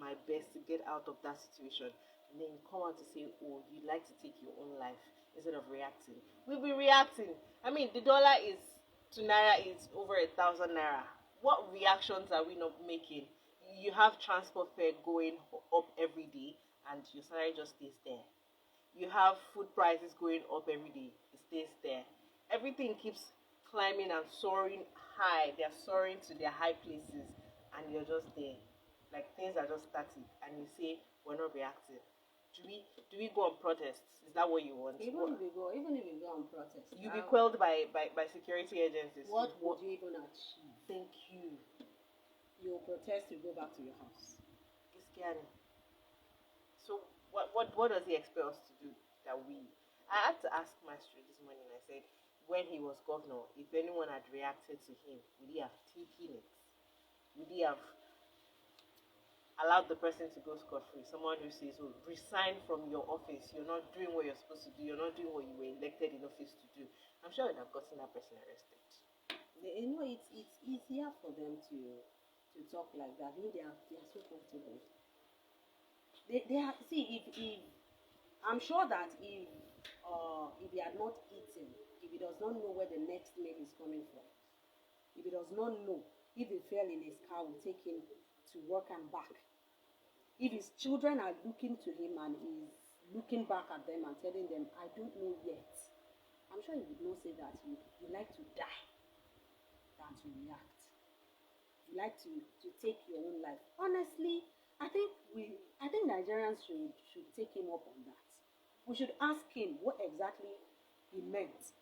my best to get out of that situation? And then you come out to say, oh, you'd like to take your own life instead of reacting. We'll be reacting. I mean, the dollar is to naira is over 1,000 naira. What reactions are we not making? You have transport fare going up every day, and your salary just stays there. You have food prices going up every day, it stays there. Everything keeps climbing and soaring high. They're soaring to their high places, and you're just there. Like things are just static, and you say we're not reacting. Do we go on protests? Is that what you want? Even if you go on protest, You'll be quelled by security agencies. what would you even achieve? Thank you. You'll protest, you go back to your house. It's scary. So what does he expect us to do that we? I had to ask Maestro this morning. I said, when he was governor, if anyone had reacted to him, would he have taken it? Would he have allowed the person to go scot-free? Someone who says, oh, resign from your office, you're not doing what you're supposed to do, you're not doing what you were elected in office to do. I'm sure it would have gotten that person arrested. You know, it's easier for them to talk like that. You know, they are so comfortable. They are, see, if I'm sure that if he had not eaten, if he does not know where the next meal is coming from, if he does not know if he fell in his car will take him to work and back, if his children are looking to him and he's looking back at them and telling them, I don't know yet, I'm sure he would not say that you like to die than to react. You like to take your own life. Honestly, I think Nigerians should take him up on that. We should ask him what exactly he meant.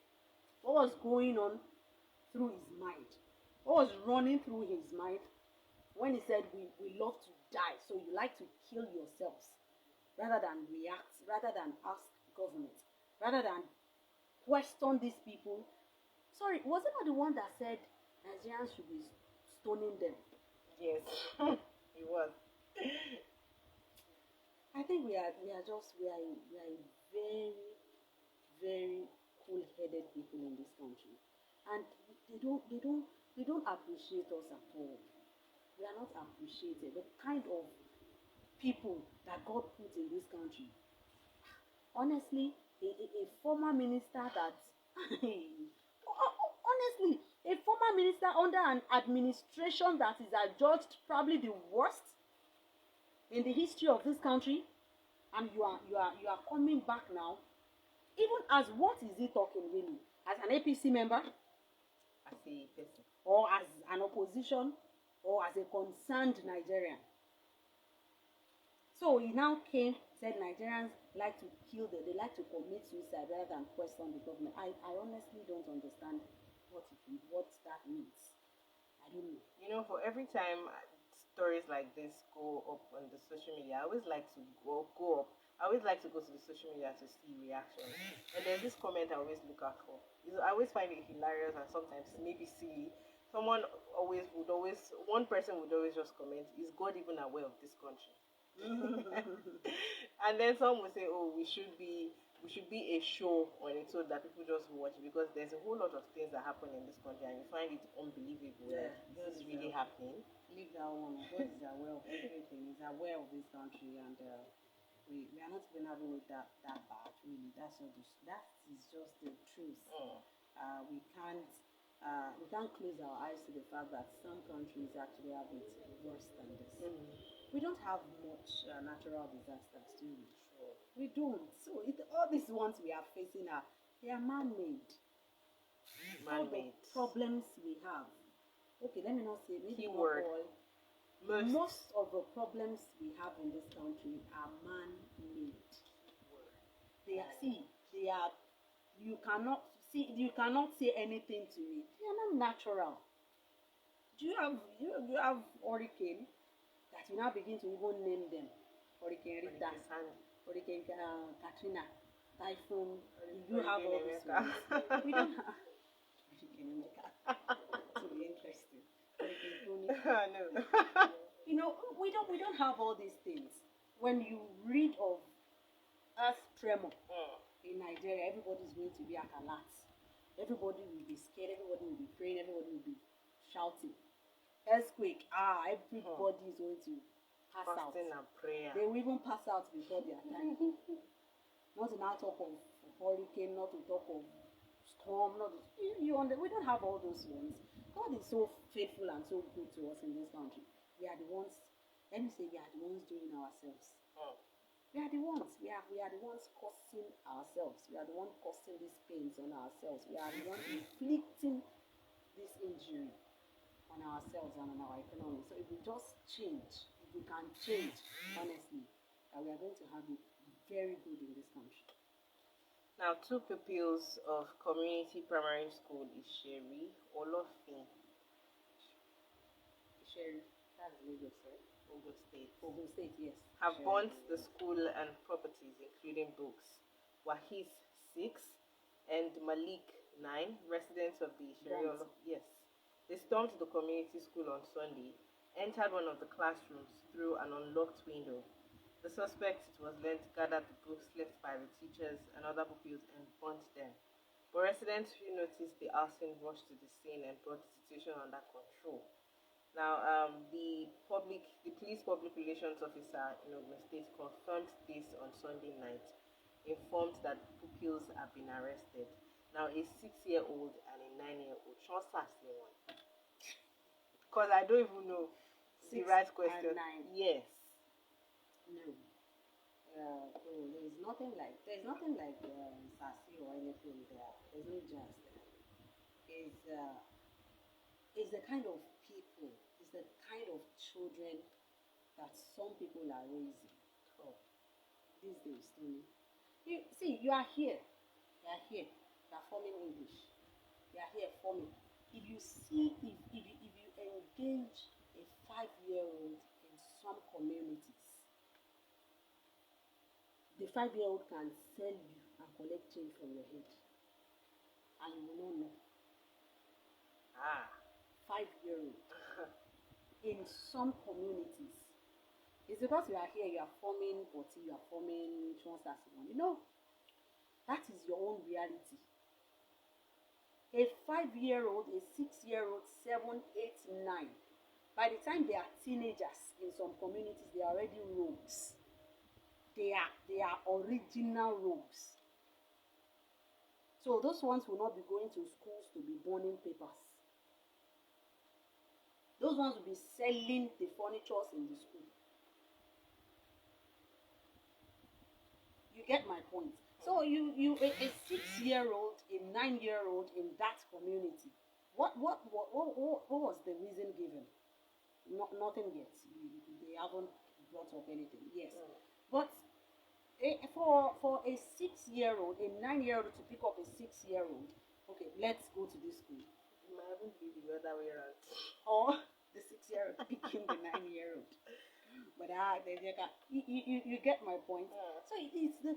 What was going on through his mind? What was running through his mind when he said we love to die, so you like to kill yourselves rather than react, rather than ask government, rather than question these people. Sorry, was it not the one that said Nigerians should be stoning them? Yes, it was. I think we are a very, very cool-headed people in this country, and they don't appreciate us at all. We are not appreciated. The kind of people that God put in this country. Honestly, a former minister that honestly, a former minister under an administration that is adjudged probably the worst in the history of this country, and you are coming back now. Even as what is he talking really? As an APC member? As a person. Or as an opposition? Or as a concerned Nigerian? So he now came, said Nigerians like to kill them, they like to commit suicide rather than question the government. I honestly don't understand what that means. I don't know. You know, for every time stories like this go up on the social media, I always like to go up. I always like to go to the social media to see reactions. And there's this comment I always look out for. I always find it hilarious and sometimes maybe silly. One person would always just comment, is God even aware of this country? And then some will say, oh, we should be a show on it so that people just watch, because there's a whole lot of things that happen in this country and you find it unbelievable. Yeah, this is really happening. Leave that one. God is aware of everything. He's aware of this country, and we are not even having it that bad, really. That is just the truth. We can't close our eyes to the fact that some countries actually have it worse than this. We don't have much natural disasters, do we? Sure. We don't. So all these ones we are facing they are man-made. All the Man-made. problems we have. Okay, let me not say maybe Keyword. not all. Most of the problems we have in this country are man-made. They are. You cannot say anything to me. They are not natural. Do you have hurricane that you now begin to even name them? Hurricane Rita, Hurricane Katrina, Typhoon. You have all these ones. We don't have Hurricane America. To be interesting. Hurricane Tony. No. We don't have all these things. When you read of earth tremor in Nigeria, everybody's going to be at alert. Everybody will be scared. Everybody will be praying. Everybody will be shouting. Earthquake, everybody is going to pass out. Fasting and prayer. They will even pass out before their time. Not to now talk of hurricane, not to talk of storm, we don't have all those ones. God is so faithful and so good to us in this country. We are the ones, let me say, we are the ones doing ourselves. We are the ones. We are the ones causing ourselves. We are the ones causing these pains on ourselves. We are the ones inflicting this injury on ourselves and on our economy. So if we just change, if we can change, honestly, we are going to have it very good in this country. Now, two pupils of community primary school Isheri Olofin. Isheri, that's Lagos, right? Ogun State. Ogun State, yes. Have burnt the school and properties, including books. Wahis 6 and Malik 9, residents of the Isheri. Yes. They stormed the community school on Sunday, entered one of the classrooms through an unlocked window. The suspect, it was learned, gathered the books left by the teachers and other pupils and burnt them. But residents who noticed the arson rushed to the scene and brought the situation under control. Now, the police public relations officer in Ogun State confirmed this on Sunday night, informed that pupils have been arrested. Now, a 6-year-old and a 9-year-old. Because I don't even know the right question. And 9. Yes. No. There's nothing like Sasi or anything there. There's no jazz there. It's the kind of people, it's the kind of children that some people are raising these days, Tony. You are here. You are forming English. You are here forming. If you engage a 5-year-old in some communities, the 5-year-old can sell you and collect change from your head, and you will not know. 5-year-old in some communities. It's because you are here, you are forming Polity, you are forming Transassimon. That is your own reality. A 5-year-old, a 6-year-old, 7, 8, 9. By the time they are teenagers in some communities, they are already rogues. They are original rogues. So those ones will not be going to schools to be burning papers. Those ones will be selling the furnitures in the school. You get my point. So you a 6-year-old, a 9-year-old in that community. What was the reason given? Nothing yet. They haven't brought up anything. Yes, but for a 6-year-old, a 9-year-old to pick up a 6-year-old. Okay, let's go to this school. It might even be the other way around. Or the 6-year-old picking the 9-year-old. But you get my point. So it's the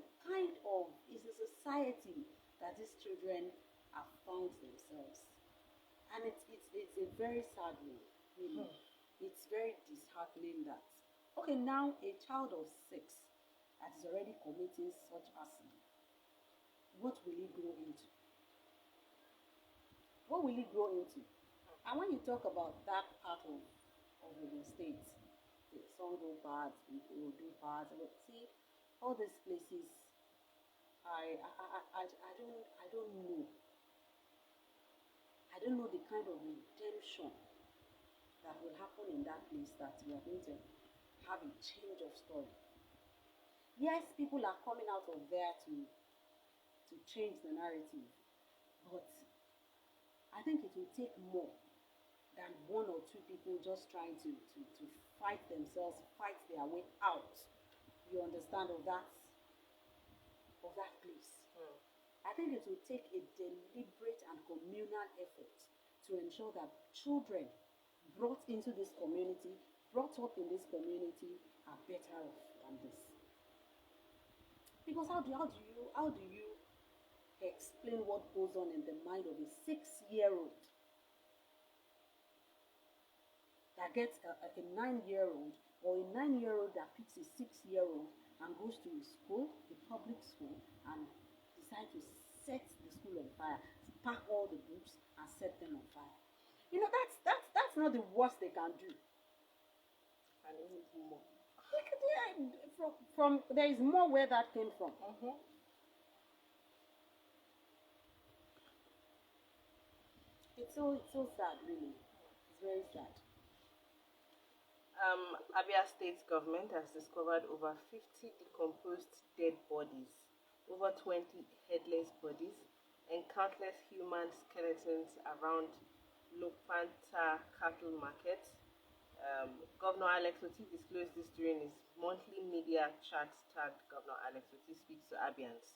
society that these children have found themselves, and it's a very sad one. Really, it's very disheartening that now a child of 6 that is already committing such arson, what will he grow into? What will he grow into? And when you talk about that part of the state, the Songo part, the Odu part, see, all these places, I don't know. I don't know the kind of redemption that will happen in that place that we are going to have a change of story. Yes, people are coming out of there to change the narrative, but I think it will take more than one or two people just trying to fight themselves, fight their way out. You understand of that place. Mm. I think it will take a deliberate and communal effort to ensure that children brought into this community, brought up in this community, are better off than this. Because how do you explain what goes on in the mind of a 6-year-old that gets a 9-year-old, or a 9-year-old that picks a 6-year-old and goes to a school, a public school, and decide to set the school on fire, pack all the books and set them on fire. You know, that's not the worst they can do. And even more. From there is more where that came from. Mm-hmm. It's so sad, really. It's very sad. Abia State government has discovered over 50 decomposed dead bodies, over 20 headless bodies, and countless human skeletons around Lopanta cattle market. Governor Alex Oti disclosed this during his monthly media chat tagged Governor Alex Oti Speaks to Abians.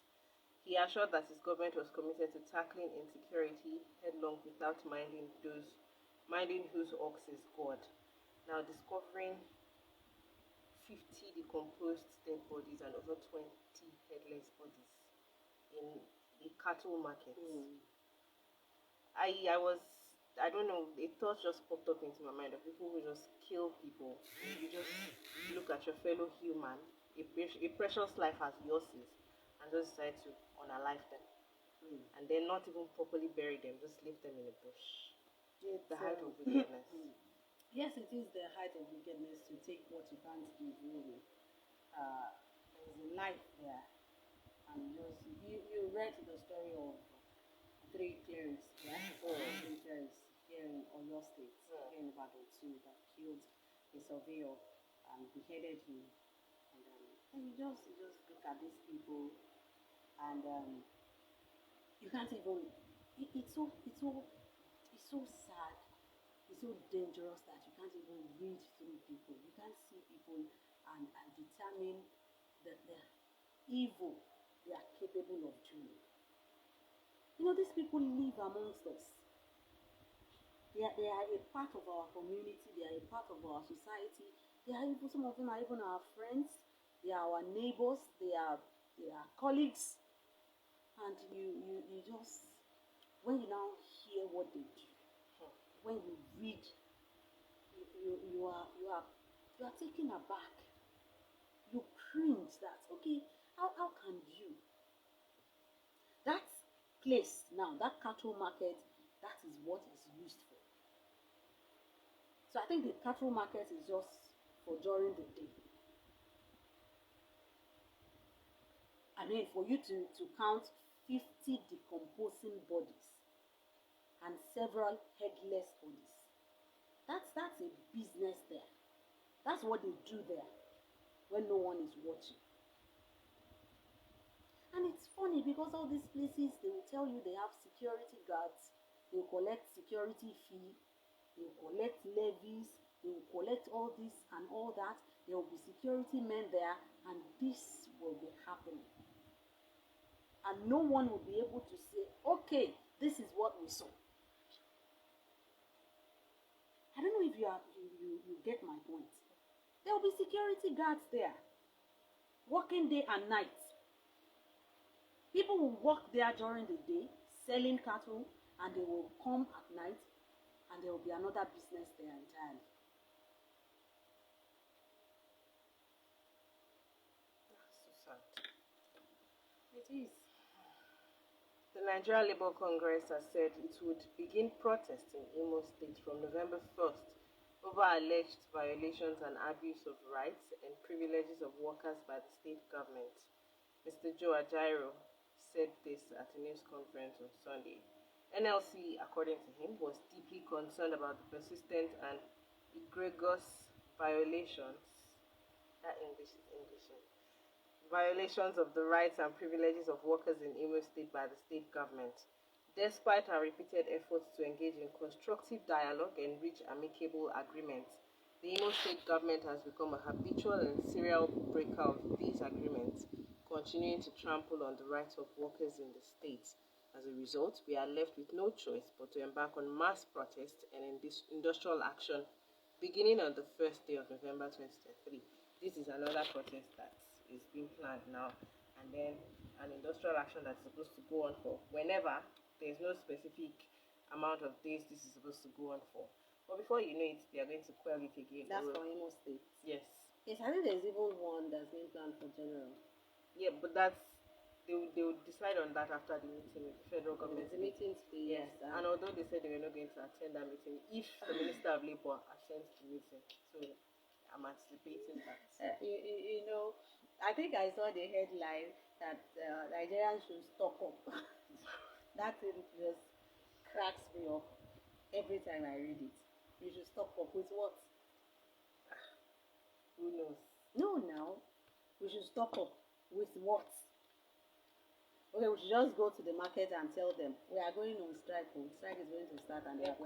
He assured that his government was committed to tackling insecurity headlong without minding whose ox is God. Now discovering 50 decomposed dead bodies and over 20 headless bodies in a cattle market. I don't know, a thought just popped up into my mind of people who just kill people. You just look at your fellow human, a precious life as yours is, and just decide to unalive them. And then not even properly bury them, just leave them in a bush. It's The height of wickedness. Yes, it is the height of wickedness to take what you can't give, really. There's a life there. And just, you read the story of 3 clerics, yeah? 3 clerics here in Oyo State, here in Ibadan too, that killed a surveyor and beheaded him. And you just look at these people, and you can't even. It's so sad. It's so dangerous that you can't even read through people. You can't see people and determine the evil they are capable of doing. You know, these people live amongst us. They are a part of our community. They are a part of our society. Some of them are even our friends. They are our neighbors. They are colleagues. And you just, when you now hear what they do, when you read, you are taken aback. You cringe that, okay, how can you? That place now, that cattle market, that is what it's used for. So I think the cattle market is just for during the day. I mean, for you to count 50 decomposing bodies and several headless bodies. That's a business there. That's what they do there when no one is watching. And it's funny because all these places, they will tell you they have security guards, they will collect security fee, they will collect levies, they will collect all this and all that. There will be security men there, and this will be happening. And no one will be able to say, okay, this is what we saw. I don't know if you get my point. There will be security guards there, working day and night. People will work there during the day, selling cattle, and they will come at night, and there will be another business there entirely. That's so sad. It is. The Nigeria Labour Congress has said it would begin protests in Imo State from November 1st over alleged violations and abuse of rights and privileges of workers by the state government. Mr. Joe Ajaero said this at a news conference on Sunday. NLC, according to him, was deeply concerned about the persistent and egregious violations. That English is English. Violations of the rights and privileges of workers in Imo State by the state government. Despite our repeated efforts to engage in constructive dialogue and reach amicable agreements, the Imo State government has become a habitual and serial breaker of these agreements, continuing to trample on the rights of workers in the state. As a result, we are left with no choice but to embark on mass protest and industrial action beginning on the first day of November 2023. This is another protest that is being planned now, and then an industrial action that's supposed to go on for whenever. There's no specific amount of days this is supposed to go on for. But before you know it, they are going to quell it again. That's for Imo State. Yes. Yes, I think there's even one that's being planned for general. Yeah, but that's they will decide on that after the meeting with the federal government. The meeting today, yes. And although they said they were not going to attend that meeting, if the Minister of Labour attends the meeting, so I'm anticipating that. You know, I think I saw the headline that Nigerians should stock up. That thing just cracks me up every time I read it. You should stock up with what? Who knows? No, now. We should stock up with what? Okay, we should just go to the market and tell them we are going on strike. Strike is going to start, and we have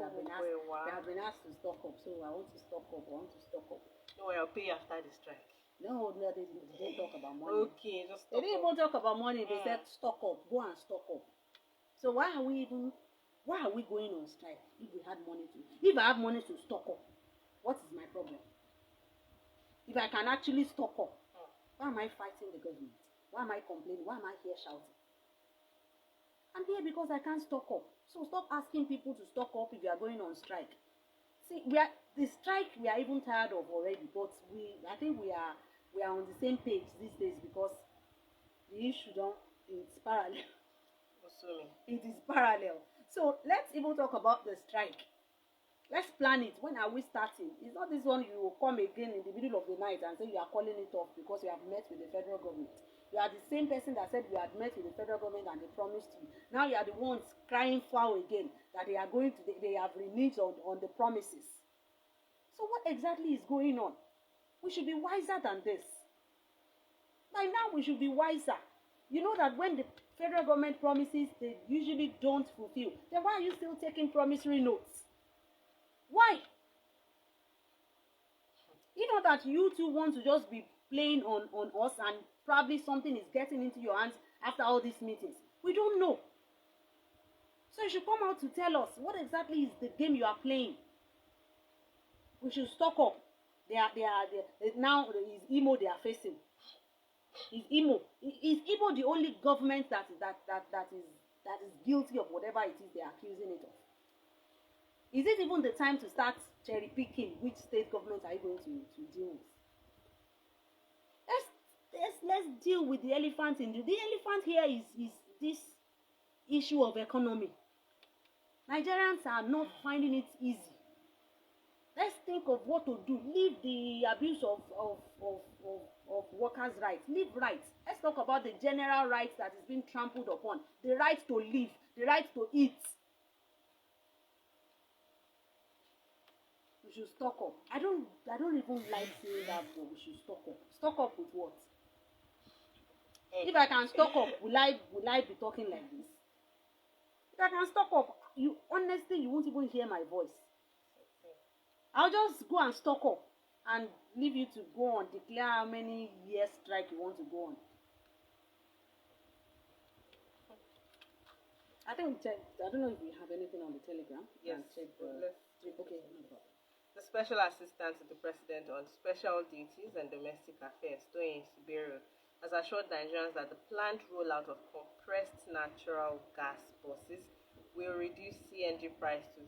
been asked to stock up. So I want to stock up. No, I'll pay after the strike. No, they didn't talk about money. Okay, just stock up. They didn't even talk about money. They said stock up. Go and stock up. So why are we going on strike if I have money to stock up? What is my problem? If I can actually stock up, why am I fighting the government? Why am I complaining? Why am I here shouting? I'm here because I can't stock up. So stop asking people to stock up if you are going on strike. See, the strike we are even tired of already, but I think we are on the same page these days because the issue it's parallel. It is parallel. So let's even talk about the strike. Let's plan it. When are we starting? It's not this one you will come again in the middle of the night and say you are calling it off because you have met with the federal government. You are the same person that said you had met with the federal government and they promised you. Now you are the ones crying foul again that they have reneged on the promises. So what exactly is going on? We should be wiser than this. By now we should be wiser. You know that when the federal government promises, they usually don't fulfill. Then why are you still taking promissory notes? Why? You know that you two want to just be playing on us and probably something is getting into your hands after all these meetings. We don't know. So you should come out to tell us what exactly is the game you are playing. We should stock up. Now is Imo they are facing. Is Imo the only government that is guilty of whatever it is they are accusing it of? Is it even the time to start cherry picking which state governments are you going to deal with? Let's deal with the elephant in the elephant here is this issue of economy. Nigerians are not finding it easy. Let's think of what to do. Leave the abuse of workers' rights. Leave rights. Let's talk about the general rights that is being trampled upon. The right to live, the right to eat. We should stock up. I don't even like saying that, but we should stock up. Stock up with what? If I can stock up, will I be talking like this? If I can stock up, you won't even hear my voice. I'll just go and stock up and leave you to go on, declare how many years strike you want to go on. I think we checked. I don't know if we have anything on the Telegram. Yes. Okay, no problem. The Special Assistant to the President on Special Duties and Domestic Affairs, Toyin Siberu, has assured Nigerians that the planned rollout of compressed natural gas buses will reduce CNG price to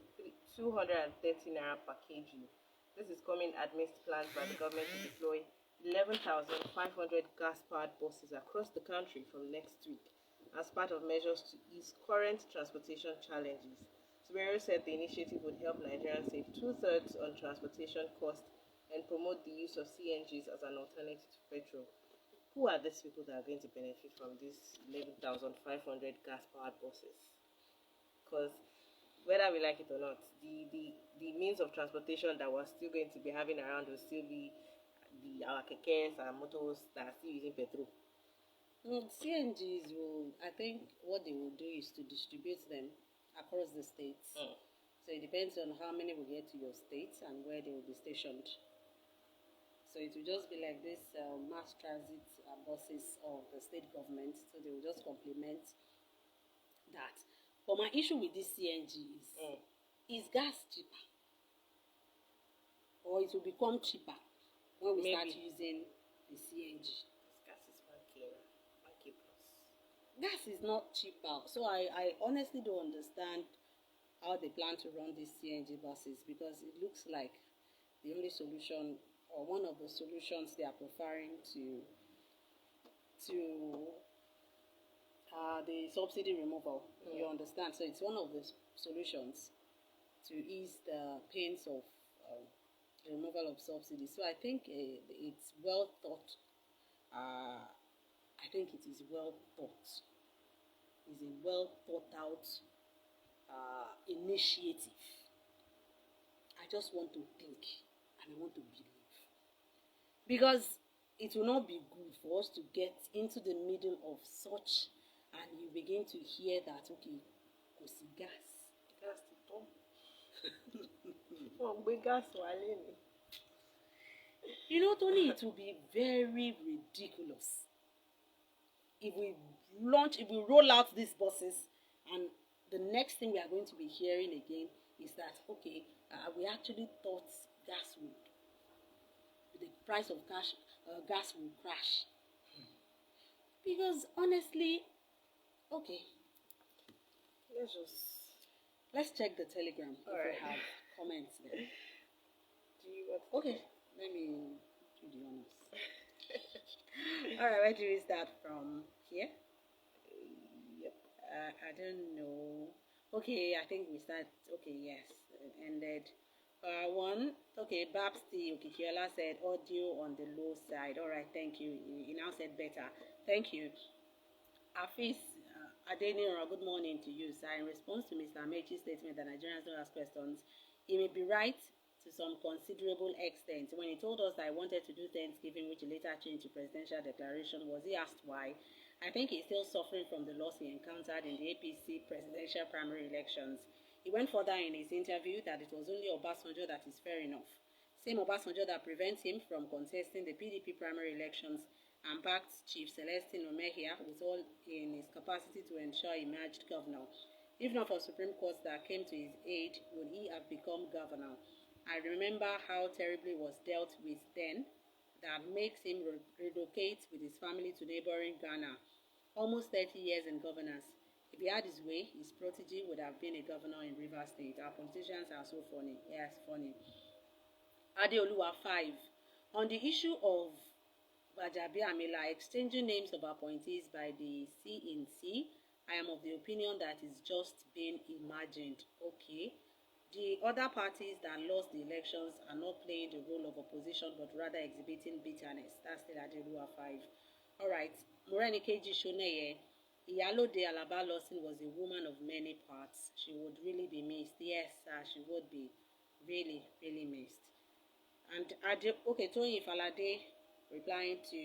230 naira per kg. This is coming amidst plans by the government to deploy 11,500 gas-powered buses across the country from next week as part of measures to ease current transportation challenges. Sweru said the initiative would help Nigerians save two-thirds on transportation costs and promote the use of CNGs as an alternative to petrol. Who are these people that are going to benefit from these 11,500 gas-powered buses? Because whether we like it or not, the means of transportation that we're still going to be having around will still be our kekes and motors that are still using petrol. CNGs will, I think what they will do is to distribute them across the states. So it depends on how many will get to your state and where they will be stationed. So it will just be like this mass transit buses of the state government. So they will just complement that. But my issue with this CNG is gas cheaper? Or it will become cheaper when we start using the CNG? Gas is 1K, 1K plus. Gas is not cheaper. So I honestly don't understand how they plan to run these CNG buses, because it looks like the only solution, or one of the solutions they are preferring to the subsidy removal. You understand? So it's one of the solutions to ease the pains of the removal of subsidies. So I think it's well thought. I think it is well thought. It's a well thought out initiative. I just want to think and I want to believe, because it will not be good for us to get into the middle of such, and you begin to hear that, okay, kò sí gas. Gas ti tán. Wọ́n gbé gas wálé ni. You know, Tony, it will be very ridiculous if we roll out these buses, and the next thing we are going to be hearing again is that, okay, we actually thought the price of gas will crash. Because honestly, okay, let's check the Telegram if we have comments there. Do you want? Okay, let me do the honors. All right, where do we start from? Here? Yep. I don't know. Okay, I think we start. Okay, yes, it ended. One. Okay, Babsti Okikiola said audio on the low side. All right, thank you. You now said better. Thank you. Afis Adenira, good morning to you, sir. In response to Mr. Amechi's statement that Nigerians don't ask questions, he may be right to some considerable extent. When he told us that I wanted to do Thanksgiving, which he later changed to presidential declaration, was he asked why? I think he's still suffering from the loss he encountered in the APC presidential primary elections. He went further in his interview that it was only Obasanjo that is fair enough. Same Obasanjo that prevents him from contesting the PDP primary elections and backed Chief Celestine Omehia was all in his capacity to ensure he emerged governor. If not for Supreme Court that came to his aid, would he have become governor? I remember how terribly was dealt with then, that makes him relocate with his family to neighboring Ghana. Almost 30 years in governance. If he had his way, his protege would have been a governor in Rivers State. Our politicians are so funny. Yes, funny. Adeoluwa 5. On the issue of Bajabi Amila exchanging names of appointees by the CNC, I am of the opinion that it's just been imagined. Okay. The other parties that lost the elections are not playing the role of opposition but rather exhibiting bitterness. That's still Adeoluwa 5. Alright. Morenikeji Shoneye. Iyalode Alaba Lawson was a woman of many parts. She would really be missed. Yes, she would be really, really missed. And Tony Falade replying to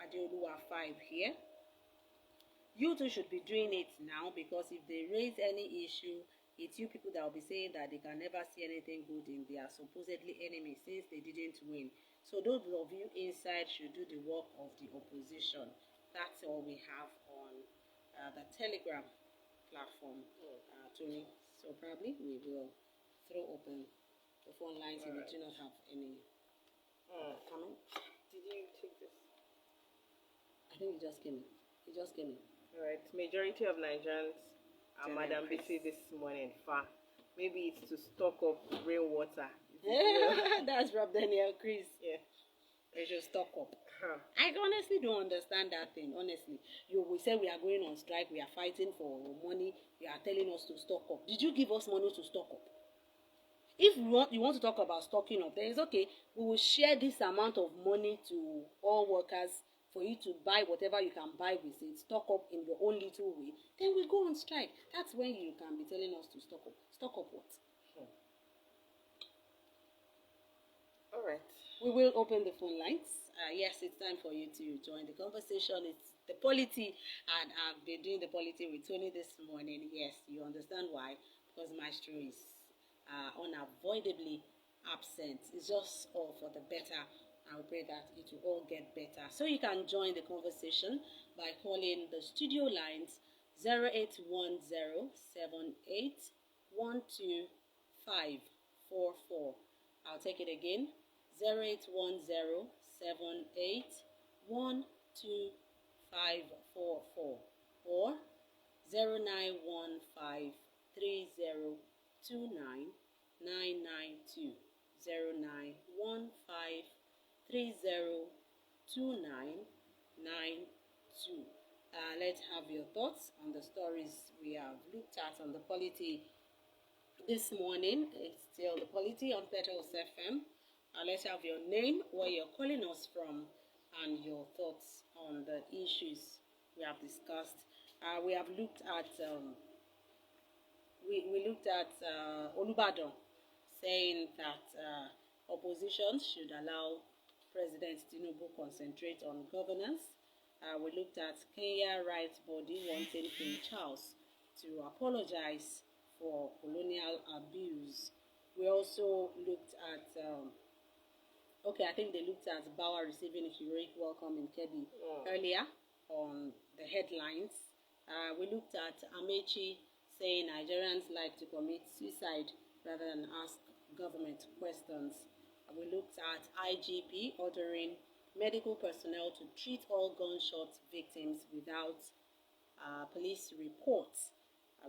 Adeoluwa 5 here. You two should be doing it now, because if they raise any issue, it's you people that will be saying that they can never see anything good in their supposedly enemies since they didn't win. So those of you inside should do the work of the opposition. That's all we have on the Telegram platform, Tony. So probably we will throw open the phone lines if we do not have any comment. Did you take this? I think it just came in. All right. Majority of Nigerians are Madam Bisi this morning. Maybe it's to stock up rainwater. That's Rob Daniel Chris. Yeah. They should stock up. Huh. I honestly don't understand that thing. Honestly, we say we are going on strike, we are fighting for money. You are telling us to stock up. Did you give us money to stock up? If you want to talk about stocking up, then it's okay. We will share this amount of money to all workers for you to buy whatever you can buy with it. Stock up in your own little way. Then we go on strike. That's when you can be telling us to stock up. Stock up what? All right. We will open the phone lines. Yes, it's time for you to join the conversation. It's the polity, and I've been doing the polity with Tony this morning. Yes, you understand why? Because Maestro is unavoidably absent. It's just all for the better. I will pray that it will all get better. So you can join the conversation by calling the studio lines 0810 I'll take it again. 0810 or 0915302992. 0915302992. Let's have your thoughts on the stories we have looked at on the polity this morning. It's still the polity on Petals FM. Let's have your name, where you're calling us from, and your thoughts on the issues we have discussed. We have looked at we looked at Olubadan saying that opposition should allow President Tinubu concentrate on governance. We looked at Kenya rights body wanting King Charles to apologize for colonial abuse. We also looked at I think they looked at Bauer receiving a heroic welcome in Kebbi earlier on the headlines. We looked at Amechi saying Nigerians like to commit suicide rather than ask government questions. We looked at IGP ordering medical personnel to treat all gunshot victims without police reports.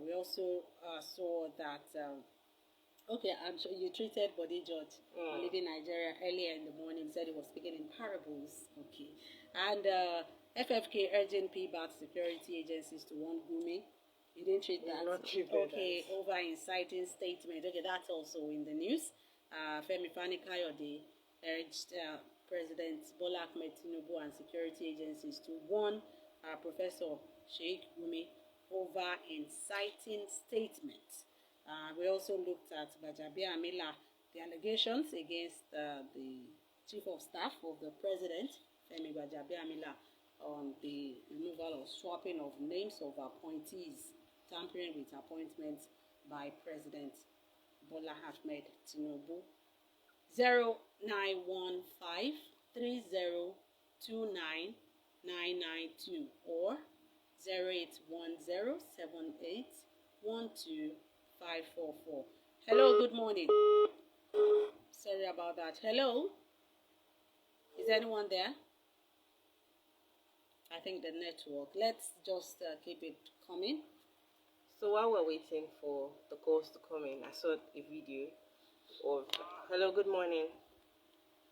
We also saw that I'm sure you treated Body George leaving Nigeria earlier in the morning. Said he was speaking in parables. Okay, and FFK urging PBAT security agencies to warn Gumi. You didn't treat that. Okay, over inciting statement. Okay, that's also in the news. Femi Fani Kayode urged President Bola Ahmed Tinubu and security agencies to warn Professor Sheikh Gumi over inciting statements. We also looked at Bajabia Amila, the allegations against the Chief of Staff of the President, Femi Bajabia Amila, on the removal or swapping of names of appointees, tampering with appointments by President Bola Ahmed Tinubu. 0915302992 or 08107812. Hello, good morning. Sorry about that. Hello? Is anyone there? I think the network. Let's just keep it coming. So while we're waiting for the calls to come in, I saw a video of... Hello, good morning.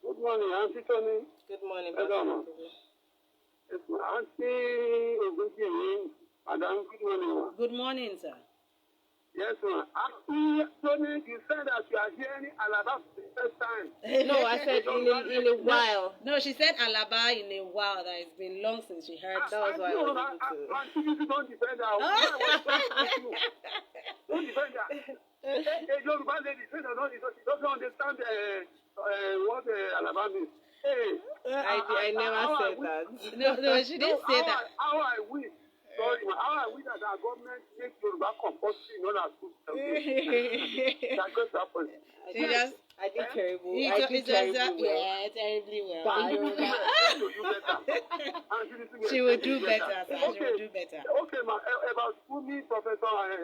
Good morning, Auntie Tony. Good morning, Hello, it's my Auntie Ogunjimi. Madam, good morning. Good morning, sir. Yes, ma'am. Auntie Tony, you said that you are hearing Alaba for the first time. No, I said in a while. No, she said Alaba in a while. That it's been long since she heard. That was why I was able to. Auntie, don't defend her. Don't defend her. Yoruba lady, she doesn't understand what Alaba means. Hey, I never said that. No, she didn't say that. How I wish. Sorry, how I wish that our government make Yoruba compulsory in all our schools. That just happened. I did terrible. Yeah, terribly well. She will do better. Sir. Okay. She will do better. Okay, ma, about Gumi, Professor, I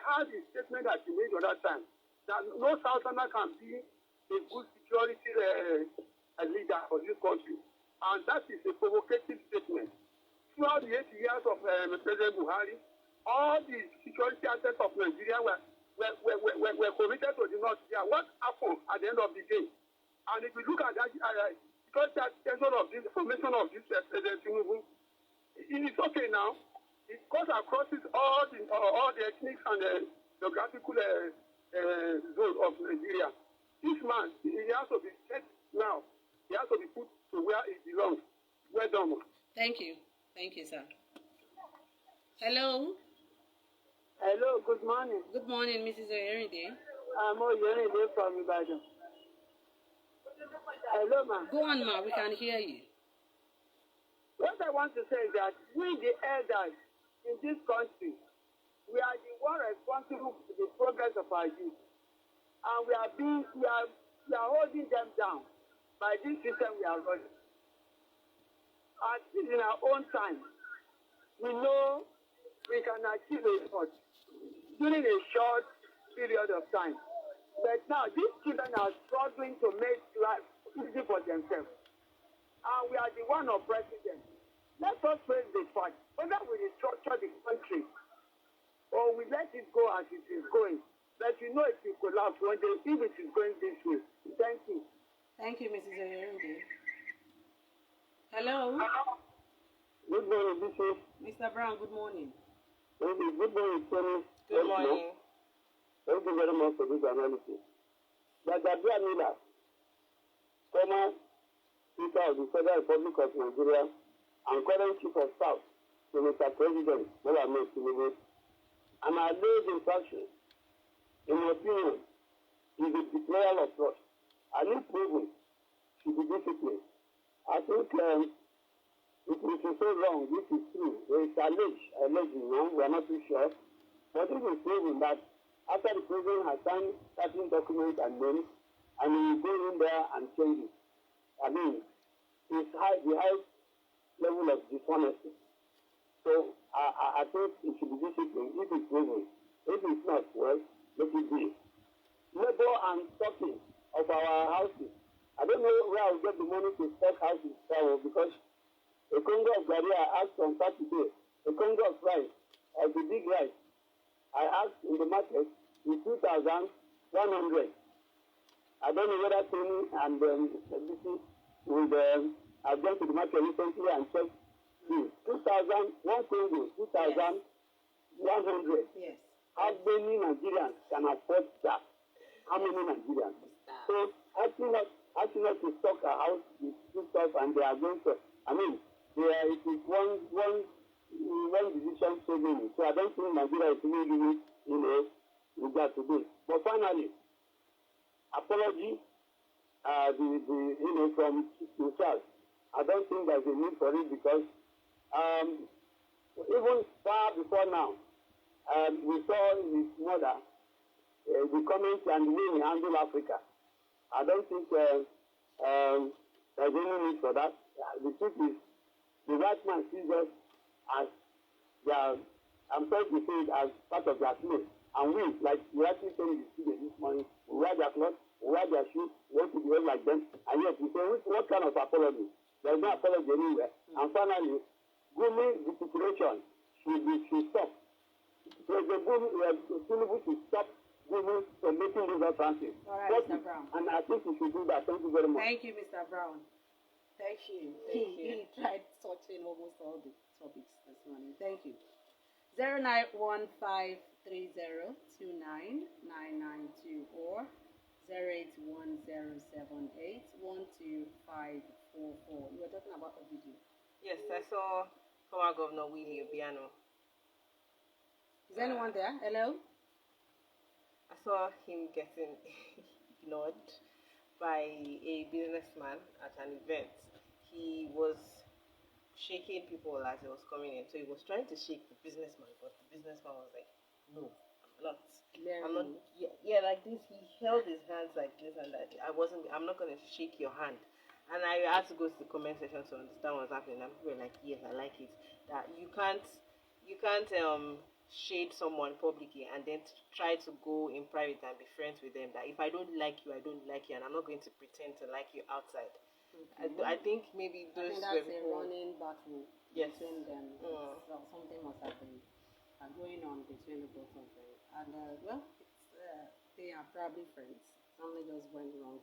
heard the statement that you made the other time that no Southerner can be a good security leader for this country, and that is a provocative statement. Throughout the 8 years of President Buhari, all the security assets of Nigeria were committed to the North. Yeah, what happened at the end of the day? And if you look at that, because that there's a lot of this information of this President Tinubu. It's okay now. It goes across all the ethnic and geographical zone of Nigeria. This man, he has to be set now. He has to be put to where he belongs. Well done. Thank you. Thank you, sir. Hello. Hello, good morning. Good morning, Mrs. Oyeride. I'm Oyeride from Ibadan. Hello, ma'am. Go on, ma. We can hear you. What I want to say is that we, the elders in this country, we are the one responsible for the progress of our youth, and we are holding them down by this system we are running. At least in our own time, we know we can achieve a lot during a short period of time. But now these children are struggling to make life easy for themselves, and we are the one oppressing them. Let us face the fact whether we restructure the country or we let it go as it is going. But you know it will collapse one day if it is going this way. Thank you. Thank you, Mrs. Oyeride. Hello. Good morning, this is Mr. Brown, good morning. good morning, Tony. Good morning. Thank you very much for this analysis. Brigadier Miller, former Speaker of the Federal Republic of Nigeria and current Chief of Staff to Mr. President Bola Ahmed Tinubu, and our latest instruction, in my opinion, is a betrayal of trust, and if proven, should be disciplined. I think it is so wrong, this is true. There is alleged, we are not too sure, but it is proven that after the president has signed certain documents and names, and he will go in there and change it. I mean, it's the highest level of dishonesty. So I think it should be disciplined if it's proven. If it's not, well, let it be. Labor and stocking of our houses. I don't know where I'll get the money to stock houses because a Congo of Gari I asked on Saturday, a Congo of rice, of the big rice, I asked in the market is 2,100. I don't know whether Tony and BC will I've gone to the market recently and checked 2,000, one Congo, 2,100. Yes. How many Nigerians can afford that? How many Nigerians? So asking us to stock a house with two stuff and they are going to, it is one decision so many. So I don't think Nigeria is really living with that today. But finally, apology, from yourself. I don't think there's a need for it because even far before now, we saw his mother, the comments and the way he handled Africa. I don't think there's any need for that. The truth is, the right man sees us as I'm sorry to say it, as part of their slave. And we, like we actually told the students this morning, we wear their clothes, we wear their shoes, we want to behave like them, and yet we say, what kind of apology? There is no apology anywhere. And finally, grooming the situation should stop. President Tinubu should stop grooming from making these utterances. All right, Mr. Brown. And I think we should do that. Thank you very much. Thank you, Mr. Brown. Thank you. He tried touching almost all the topics this morning. Thank you. 09153029992 or 08107812544. You were talking about a video. Yes, I saw former Governor Willie Obiano. Is anyone there? Hello? I saw him getting ignored by a businessman at an event. He was shaking people as he was coming in. So he was trying to shake the businessman, but the businessman was like, no, I'm not. Yeah, like this. He held his hands like this and that. I'm not going to shake your hand. And I had to go to the comment section to understand what's happening. And people were like, yes, I like it. That you can't shade someone publicly and then try to go in private and be friends with them. That if I don't like you, I don't like you, and I'm not going to pretend to like you outside. Okay. I think maybe those that's a running battle between them. So something must have been going on between the both of them. And they are probably friends. Something just went wrong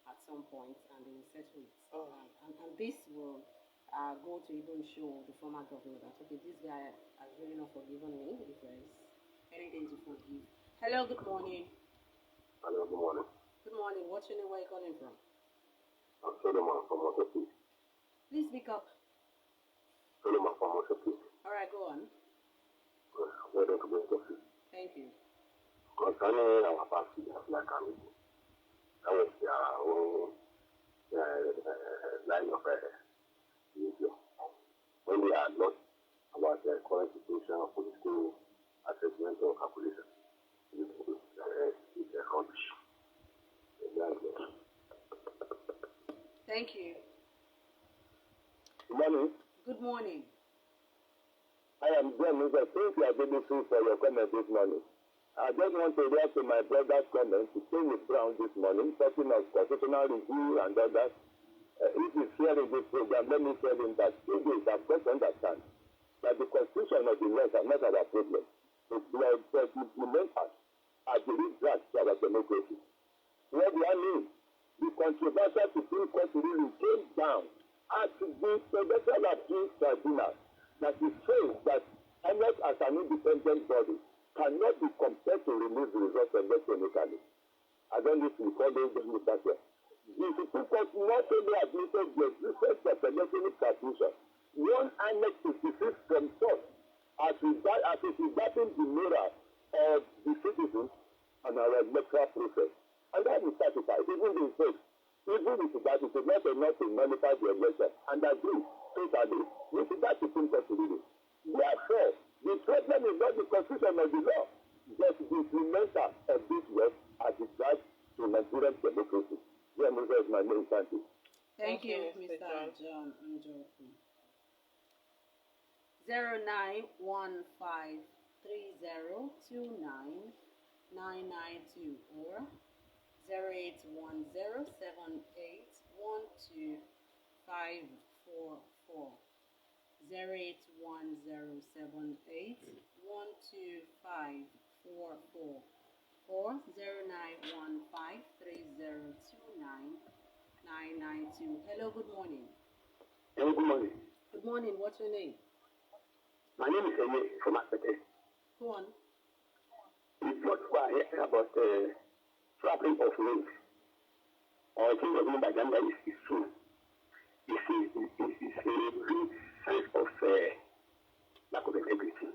at some point and they will settle it. Oh. And this will go to even show the former governor that, okay, this guy has really not forgiven me if there's anything to forgive. Hello, good morning. Hello, good morning. Good morning. What's your name? Where are you calling from? I'm Solomon from Mosopik. Please speak up. Solomon from Mosopik. All right, go on. Well done to both of you. Thank you. Concerning our party, like that was their own line of behavior. When they are not about the current situation of political assessment or calculation, it's a rubbish. Thank you. Good morning. Good morning. I am John. Thank you are very for your comment this morning. I just want to react to my brother's comment to stay with Brown this morning, talking of constitutional review and others. If he's hearing this program, let me tell him that if he has got to understand that the constitution of the laws are not our problem. It's the implementers are the redraft to our democracy. What do I mean? The controversial Supreme Court ruling came down at the Federal Appeals Tribunal that is saying that INEC as an independent body cannot be compelled to release the results electronically. I don't know if you follow this with that one. The Supreme Court not only admitted the existence of electronic transmission, one INEC specific from source as it is regarding the moral of the citizens and our electoral process. And that is satisfied, even in fact, even if that is not enough to nullify the election, and agree totally with that Supreme Court ruling. Therefore, the problem is not the constitution of the law, but the implementer of this law as it does to Nigerian democracy. That is my main thank you. Thank you, Mr. John Njoku. 0915302992 or 08107812544. 08107812544 or 0915302992. Hello, good morning. Hello, good morning. Good morning. What's your name? My name is Eye from Aspete. Go on. It's not why I heard about traveling of links or things of being agenda is true. It's a real sign of lack of integrity.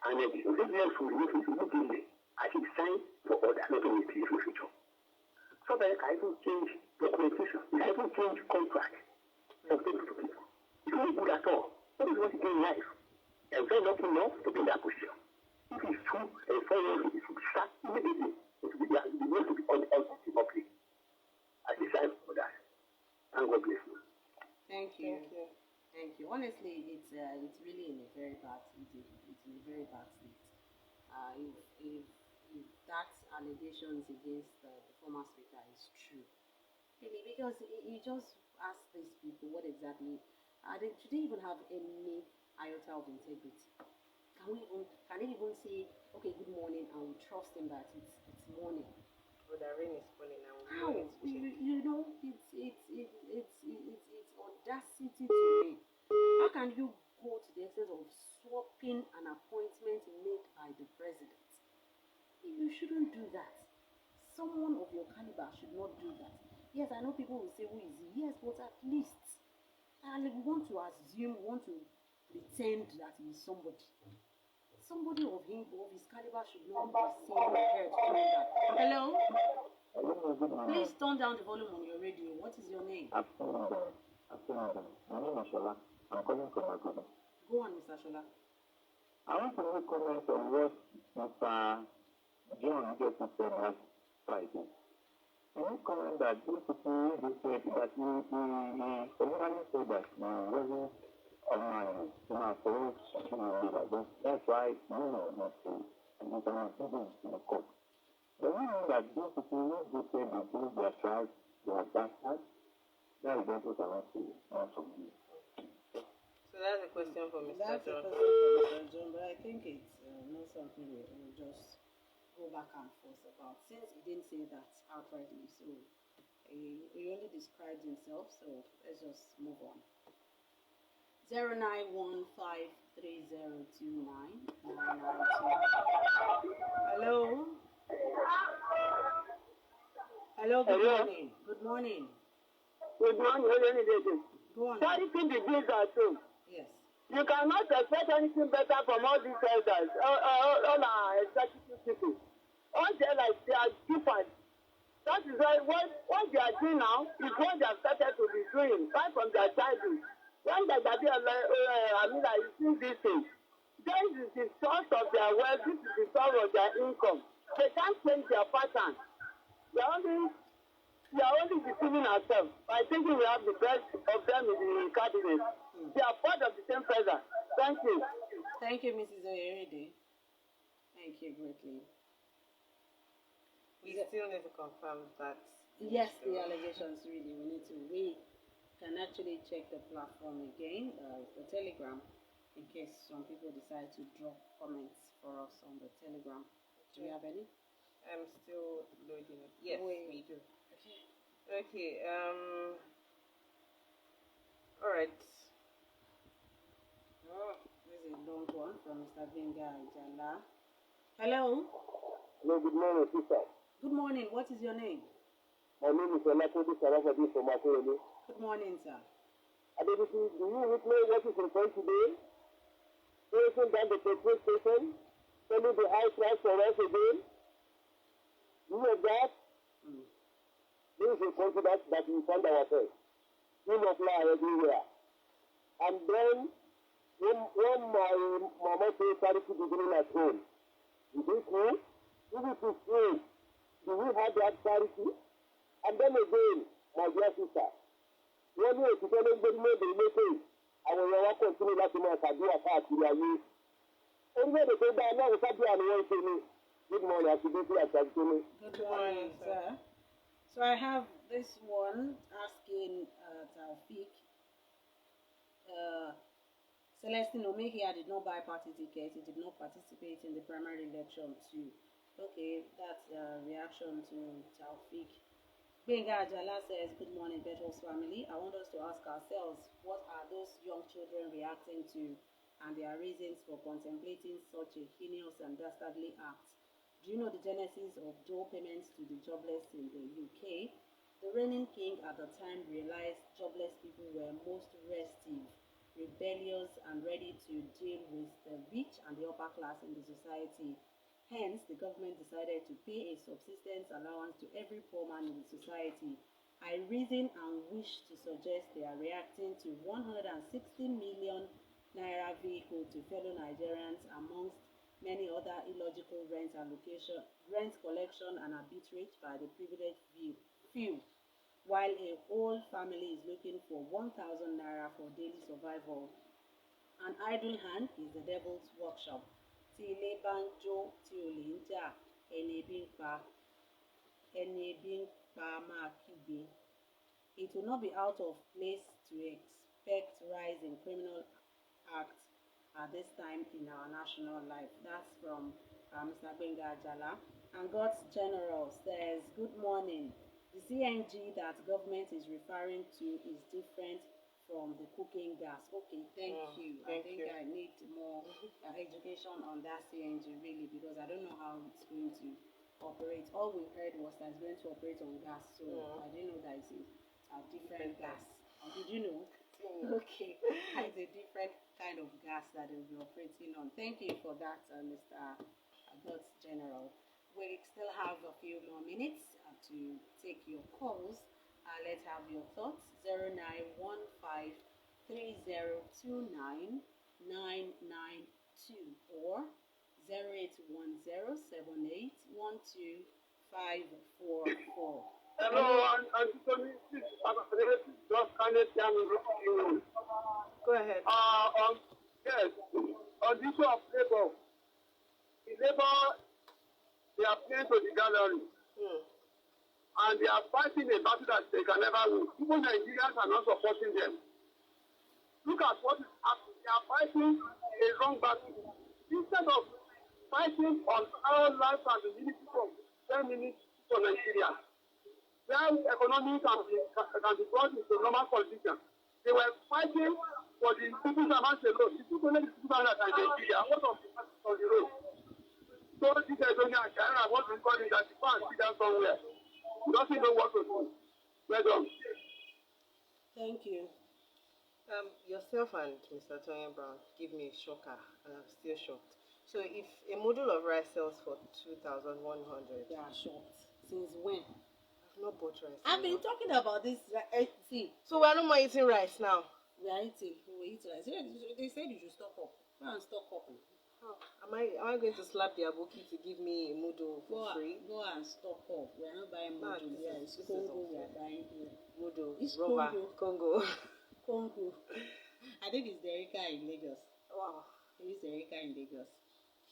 And the business will look in the as a sign for others not to repeat in the future. So that I even change documentation, I even change contract of people to people. It's not good at all. What is what you do in life? And very not enough to be in that position. If it's true and foreign, it should start immediately. It will be to be on the public. As a sign for that. And God bless you. Thank you. Thank you. Honestly, it's really in a very bad state. It's in a very bad state. If that allegations against the former speaker is true, really, because you just ask these people what exactly should they even have any iota of integrity? Can they even say, okay, good morning, and we trust them that it's morning? But the rain is falling now. How? You know, it's audacity to me. How can you go to the extent of swapping an appointment made by the president? You shouldn't do that. Someone of your caliber should not do that. Yes, I know people will say, who is he? Yes, but at least, and we want to assume, we want to pretend that he is somebody. Somebody of his caliber should not be seen or heard doing that. Hello? Please turn down the volume on your radio. What is your name? My name is Shola. I'm calling from Agoda. Go on, Mr. Shola. I want to make comment on what Mr. John just said last Friday. I want to comment that these people who said that he originally said that he wasn't on my phone, that's why not to in the court. The one that these people who said that their tribe, they are bastards, that is what I want to do. So that's a question for Mr. That's John. a question for Mr. John, but I think it's not something we'll just go back and forth about, since he didn't say that outrightly. So He only described himself, so let's just move on. 0915302992. Hello. Hello, good Hello. morning. Good morning. Good morning. Go on. Charity begins at home. Yes. You cannot expect anything better from all these elders, all our executive people. All they are different. That is why what they are doing now is what they have started to be doing right from their childhood. When they are you see these things. This is the source of their wealth, this is the source of their income. They can't change their pattern. They are only deceiving ourselves by thinking we have the best of them in the cabinet. They are part of the same feather. Thank you. Thank you, Mrs. Oyeride. Thank you greatly. We still need to confirm that. Yes, the allegations really. We can actually check the platform again, the Telegram, in case some people decide to drop comments for us on the Telegram. Do you have any? I'm still loading it. Yes, we do. Okay. All right. Oh, this is a long one from Mr. Benga Jala. Hello. Hello, good morning, sister. Good morning. What is your name? My name is Olakode Sarafadi from Akorele. Good morning, sir. Adebisi, do you witness what is in front today? Closing down the petrol station, selling the high price for us again. Do you know that? This is a country that we find ourselves. Full of lie everywhere. And then, when my mama says charity beginning at home, is it true? If it is true, do we have that charity? And then again, my dear sister, wọ́n ní òtítọ́ ló ń gbé nílé ìdílé àwọn èèyàn wa kọ̀ǹtínú láti máa ṣàdúrà káàkiri ayé. Orílẹ̀-èdè tó dá ọlọ́run sábíà ni wọ́n ń ṣe ní. Good morning, àti bí àti àjùtọ́lé. Good morning, sir. So I have this one asking Taufik. Celestine Omehia did not buy party tickets. He did not participate in the primary election too. Okay, that's a reaction to Taufik. Benga Ajala says, good morning, Betros family. I want us to ask ourselves, what are those young children reacting to and their reasons for contemplating such a heinous and dastardly act? Do you know the genesis of dole payments to the jobless in the UK? The reigning king at the time realized jobless people were most restive, rebellious, and ready to deal with the rich and the upper class in the society. Hence, the government decided to pay a subsistence allowance to every poor man in the society. I reason and wish to suggest they are reacting to 160 million naira vehicle to fellow Nigerians amongst many other illogical rent collection and arbitrage by the privileged few, while a whole family is looking for 1,000 naira for daily survival. An idle hand is the devil's workshop. Tí ilé bá ń jó tí olè ń jà, ẹni ebi ń pa máa kígbe. It will not be out of place to expect rise in criminal acts at this time in our national life. That's from Mr. Benga Ajala. And God's General says, good morning. The CNG that government is referring to is different from the cooking gas. Okay, thank you. I think I need more education on that CNG really, because I don't know how it's going to operate. All we heard was that it's going to operate on gas, so I didn't know that it's a different gas. Did you know? Okay, it's a different kind of gas that it will be operating on. Thank you for that, Mr. God's General. We still have a few more minutes to take your calls. Let's have your thoughts. 0915302992 or 0810781254. Hello, Auntie Tony. Just kindly tell me. Go ahead. Yes, on the issue of labor, the labor, they are playing to the gallery. And they are fighting a battle that they can never win. Even Nigerians are not supporting them. Look at what is happening. They are fighting a wrong battle. Instead of fighting on our life and the unity of 10 minutes for Nigeria, where economy can be brought into normal condition. They were fighting for the people's amount alone. The people only the people and Nigeria. What of the on the road? So this is only a China. What we call it that you can't sit down somewhere. You doesn't know what to do. Well done. Thank you. Yourself and Mr. Tony Brown give me a shocker, and I'm still shocked. So, if a model of rice sells for 2,100, They are shocked. Since when? I've not bought rice. I've been talking about this. See, So we're no more eating rice now. we are eating. We eat rice. They said you should stock up. Go and stock up. How? Am I going to slap the aboki to give me a model for free? Go and stock up. We are not buying Ah, module here. It's this is Congo we unfair. are buying here. Model, It's rubber, Congo. Congo. I think it's Derika in Lagos. Wow. It is Derika in Lagos.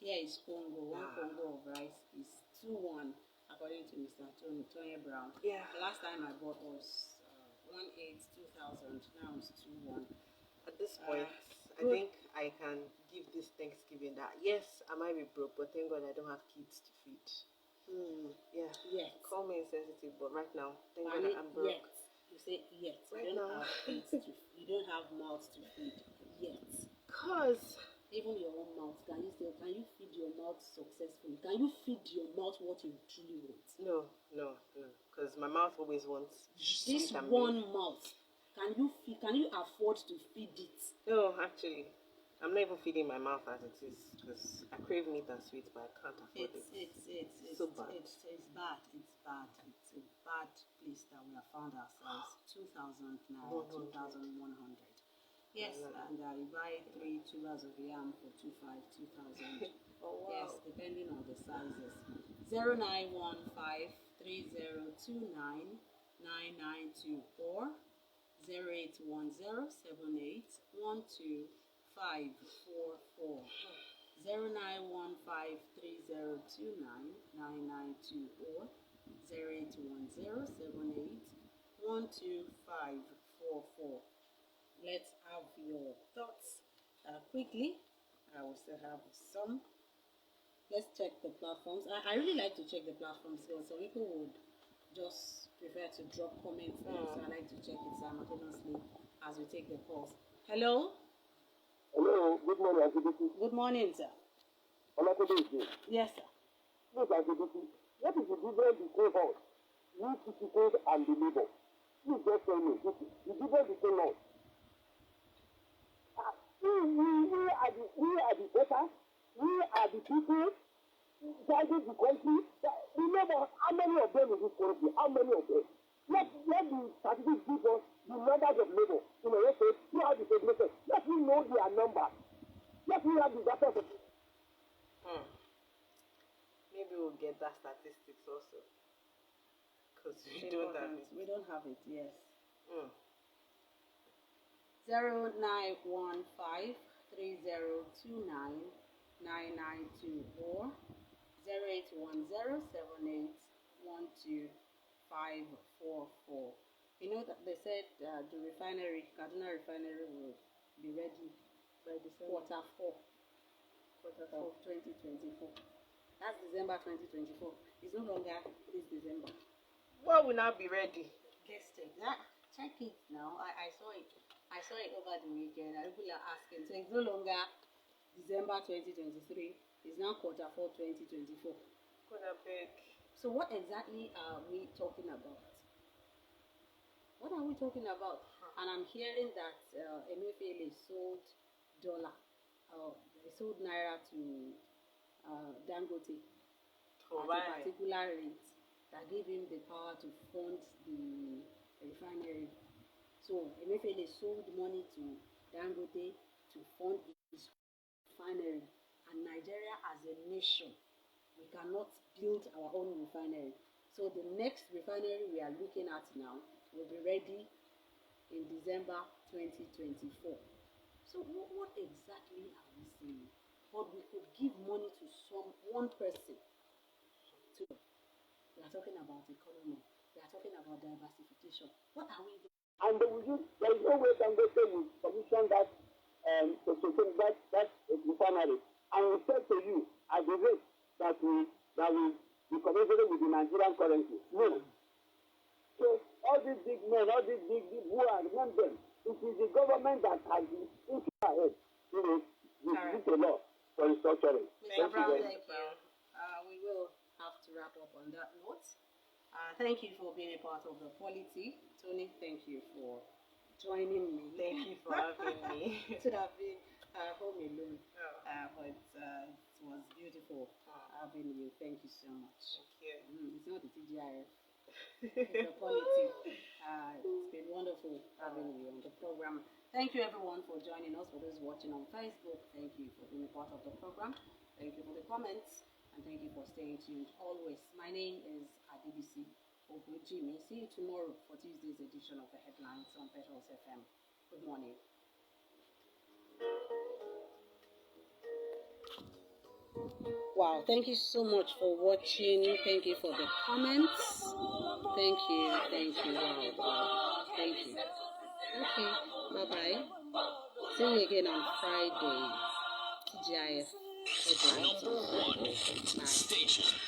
Here is Congo. One Congo of rice is 2-1, according to Mr. Tony Brown. Yeah. The last time I bought was 1/8/2000. Now it's 2-1. At this point, I good. think I can give this Thanksgiving that yes, I might be broke, but thank God I don't have kids to feed. Yeah. Yes. Call me insensitive, but right now, thank I God mean, I'm broke. yet. You say yet. Right You don't now. have kids to you don't have mouths to feed yet. Cause Even your own mouth, can you feed your mouth successfully? Can you feed your mouth what you truly want? no, because my mouth always wants This sweet and one milk. mouth, can you afford to feed it? No, actually, I'm not even feeding my mouth as it is because I crave meat and sweet, but I can't afford it. It's So bad. It's bad. It's bad. It's a bad place that we have found ourselves. 2,000 now, 2,100. Yes, and you buy 3 tubers of yam for 2,000. Oh wow. Yes, depending on the sizes. 0915 3029 992 or 0810 78 12544. 0915 3029 992 or 0810 78 12544. Let's have your thoughts quickly. I will still have some. Let's check the platforms. I really like to check the platforms because some people would just prefer to drop comments there, so I like to check it simultaneously as we take the calls. Hello? Hello, good morning, Auntie Dixie. Good morning, sir. Yes, sir. Look, Auntie Dixie, what is the difference between us, you citizens and the labor? Please just tell me, the difference between us. We are the better. We are the people guiding the country. Remember, how many of them in this country? How many of them? Let the statistics give us the numbers of labor. You know, let's say, you have the population. Let me know their numbers. Let me have the data of it. Maybe we'll get that statistics also. Because we don't have it. We don't have it, yes. 0915 3029 992 or 0810 78 12544. You know that they said the refinery, Kaduna refinery, will be ready by December quarter 4 of 2024. That's December 2024. It's no longer this December. What will now be ready? Guess it. Check it now. I saw it. I saw it over the weekend. People are asking. So it's no longer December 2023. It's now quarter 4 2024. Gonna beg. So what exactly are we talking about? What are we talking about? And I'm hearing that Emefiele sold dollar, they sold naira to Dangote at a particular rate that gave him the power to fund the refinery. So Emefiele sold money to Dangote to fund his refinery. And Nigeria as a nation, we cannot build our own refinery. So the next refinery we are looking at now will be ready in December 2024. So what exactly are we saying? But we could give money to one person. We are talking about economy. We are talking about diversification. What are we doing? And there is no way Dangote will commission that refinery. And we said to you at the rate that we be commensurate with the Nigerian currency. No. So all these big men, all these big who are remember, it is the government that has the issue ahead. You know, with the law for restructuring. Mr. Brown, thank you. We will have to wrap up on that note. Thank you for being a part of the Polity. Tony, thank you for joining me. Thank you for having me. It should have been home alone, but it was beautiful having you. Thank you so much. Thank you. It's not the TGIF, it's the Polity. It's been wonderful having you on the program. Thank you everyone for joining us. For those watching on Facebook, thank you for being a part of the program. Thank you for the comments, and thank you for staying tuned always. My name is Adibisi Ogujimi. See you tomorrow for Tuesday's edition of the Headlines on Petals FM. Good morning. Wow, thank you so much for watching. Thank you for the comments. Thank you. Wow. Thank you. Okay, bye-bye. See you again on Friday. TGIF. Headlines on Friday. Bye.